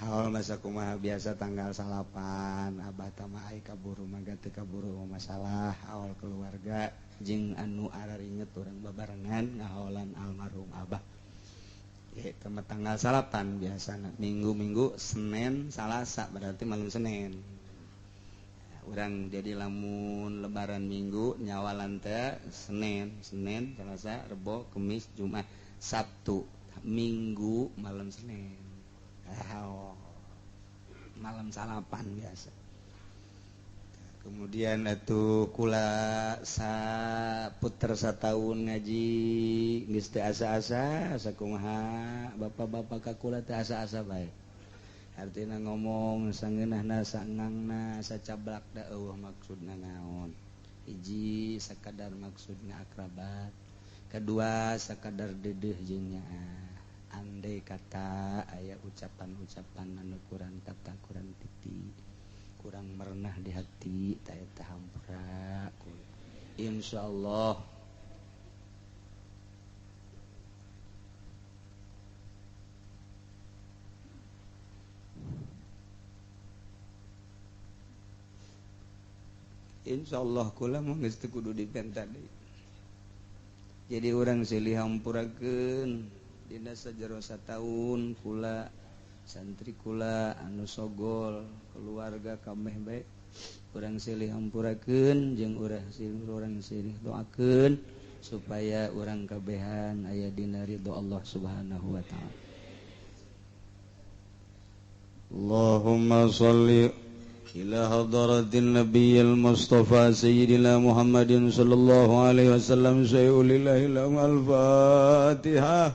haul masa kumaha biasa tanggal 8 abah tamah ai kaburu mangga teu kaburu masalah awal keluarga jeung anu araringet urang babarengan ngaholan almarhum abah temat tanggal 8 biasana minggu Senin Salasa berarti malam Senin urang jadi lamun lebaran minggu nyawalan teh Senin Selasa Rebo Kemis Jumat Sabtu Minggu malam Senin malam salapan biasa kemudian itu kula puter sataun ngaji geus teu asa-asa sakumaha bapak-bapak ka kula teu asa-asa bae artina ngomong sangeunahna sangangna sacablak da eueuh maksudna naon hiji sakadar maksudna akrabat kedua sakadar deudeuh jeung nyaah andai kata aya ucapan-ucapan anu kurang kata kurang titik kurang merenah di hati ta eta hampura insyaallah kula mah geus teu kudu dipenta deui jadi urang silih hampurakeun dina sajero sataun kula santri kula anu sogol keluarga kabeh bae urang silih hampurakeun jeung urang silih doakeun supaya urang kabehan aya dina ridho Allah Subhanahu wa taala. Allahumma shalli ila hadratin nabiyil mustafa sayyidina Muhammadin sallallahu alaihi wasallam sayyidil al-fatihah.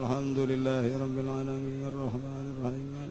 Alhamdulillahi rabbil alamin arrahmanir rahim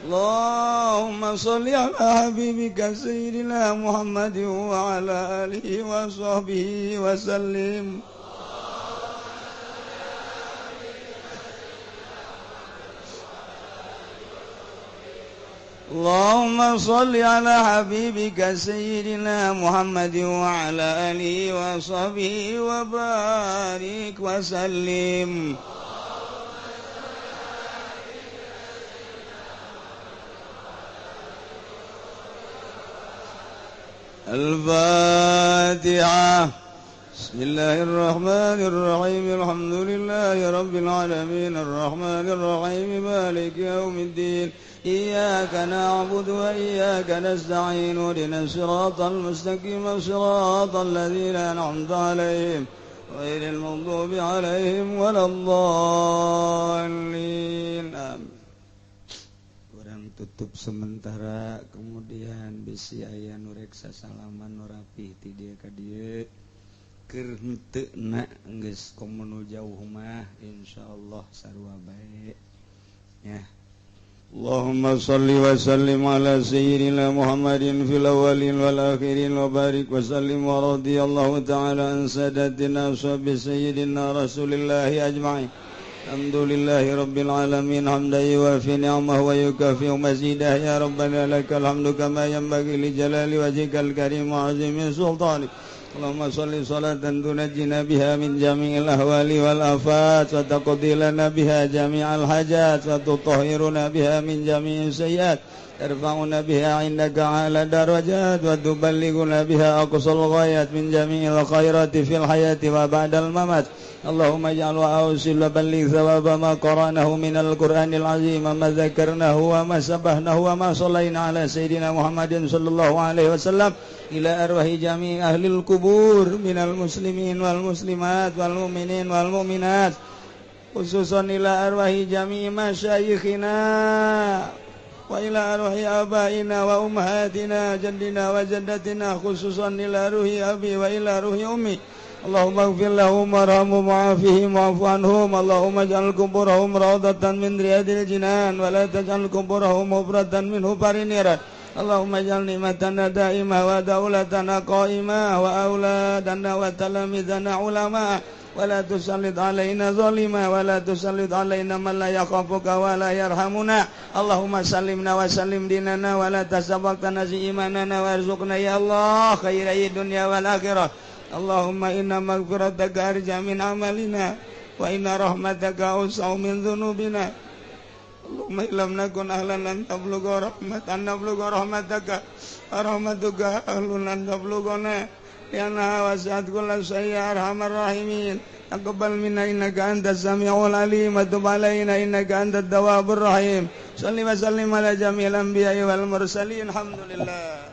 Allahumma sholli ala habibika sayyidina Muhammadin wa ala alihi wa sahbihi wa sallim. Allahumma sholli ala habibika sayyidina Muhammadin wa ala alihi wa sahbihi wa barik wa sallim. Al-Fatihah. Bismillahirrahmanirrahim. Alhamdulillahi rabbil alamin arrahmanir rahim maliki yaumiddin. Iyyaka na'budu wa iyyaka nasta'in ihdinas siratal mustaqim siratal ladzina an'amta 'alaihim ghairil maghdubi 'alaihim waladdallin. Amin. Tutup sementara kemudian bisi aya nu rek sasalaman nu rapih ti dieu ka dieu keur henteu na geus komo nu jauh mah insyaallah sarua bae ya. Allahumma shalli wa sallim ala sayyidina Muhammadin fil awwalin wal akhirin wa barik wa sallim wa radhiyallahu ta'ala an sadatina ashabi sayyidina Rasulillahi ajma'in. Alhamdulillahi rabbil alamin hamdan yuwafi ni'amahu wa yukafi'u mazidah ya rabbana lakal hamdu kama yanbaghi li jalali wajhikal karim wa 'azimi sultanik. Allahumma shalli salatan tunajjina biha min jami'il ahwali wal afat wa taqdi lana biha jami'al hajat wa tutahhiruna biha min jami'is sayyiat tarfa'una biha 'indaka 'ala darajat wa tuballighuna biha aqsal ghayat min jami'il khairati fil hayati wa ba'dal mamat. Allahumma ij'al wa awsil wa balligh thawaba ma qara'nahu minal Qur'anil azim wa ma dzakarnahu wa ma sabahnahu wa ma shallaina ala sayyidina Muhammadin sallallahu alaihi wasallam ila arwahi jami' ahlil kubur minal muslimin wal muslimat wal mu'minin wal mu'minat khususan ila arwahi jami' masyayikhina wa ila arwahi abaina wa ummahatina jaddina wa jaddatina khususan ila ruhi abi wa ila ruhi ummi. Allahumma ighfir lahum warhamhum wa'afihim wa'fu anhum. Allahumma ij'al quburahum rawdatan min riyadil jinan wa la taj'al quburahum hufratan min hufarin niran. Allahumma ij'al ni'matana da'imah wa daulatana qa'imah wa auladana wa talamidana ulama wa la tusallit alaina zalima wa la tusallit alaina man la yakhafuka wa la yarhamuna. Allahumma sallimna wa sallim dinana wa la tasabaqtana zi imanana warzuqna ya Allah khairai dunya wal akhirah. Allahumma inna maghfirataka arja min amalina wa inna rahmataka awsa'u min dhunubina. Allahumma illam nakun ahlan lan tablugha rahmatan nablugha rahmataka rahmatuka ahlun lan tablughana lianna wasi'at kulla syai'in arhamar rahimin. Taqabbal minna innaka antas sami'ul alim wa tub alaina innaka antat tawwabur rahim. Shalli wa sallim ala jami'il anbiya'i wal mursalin. Alhamdulillah.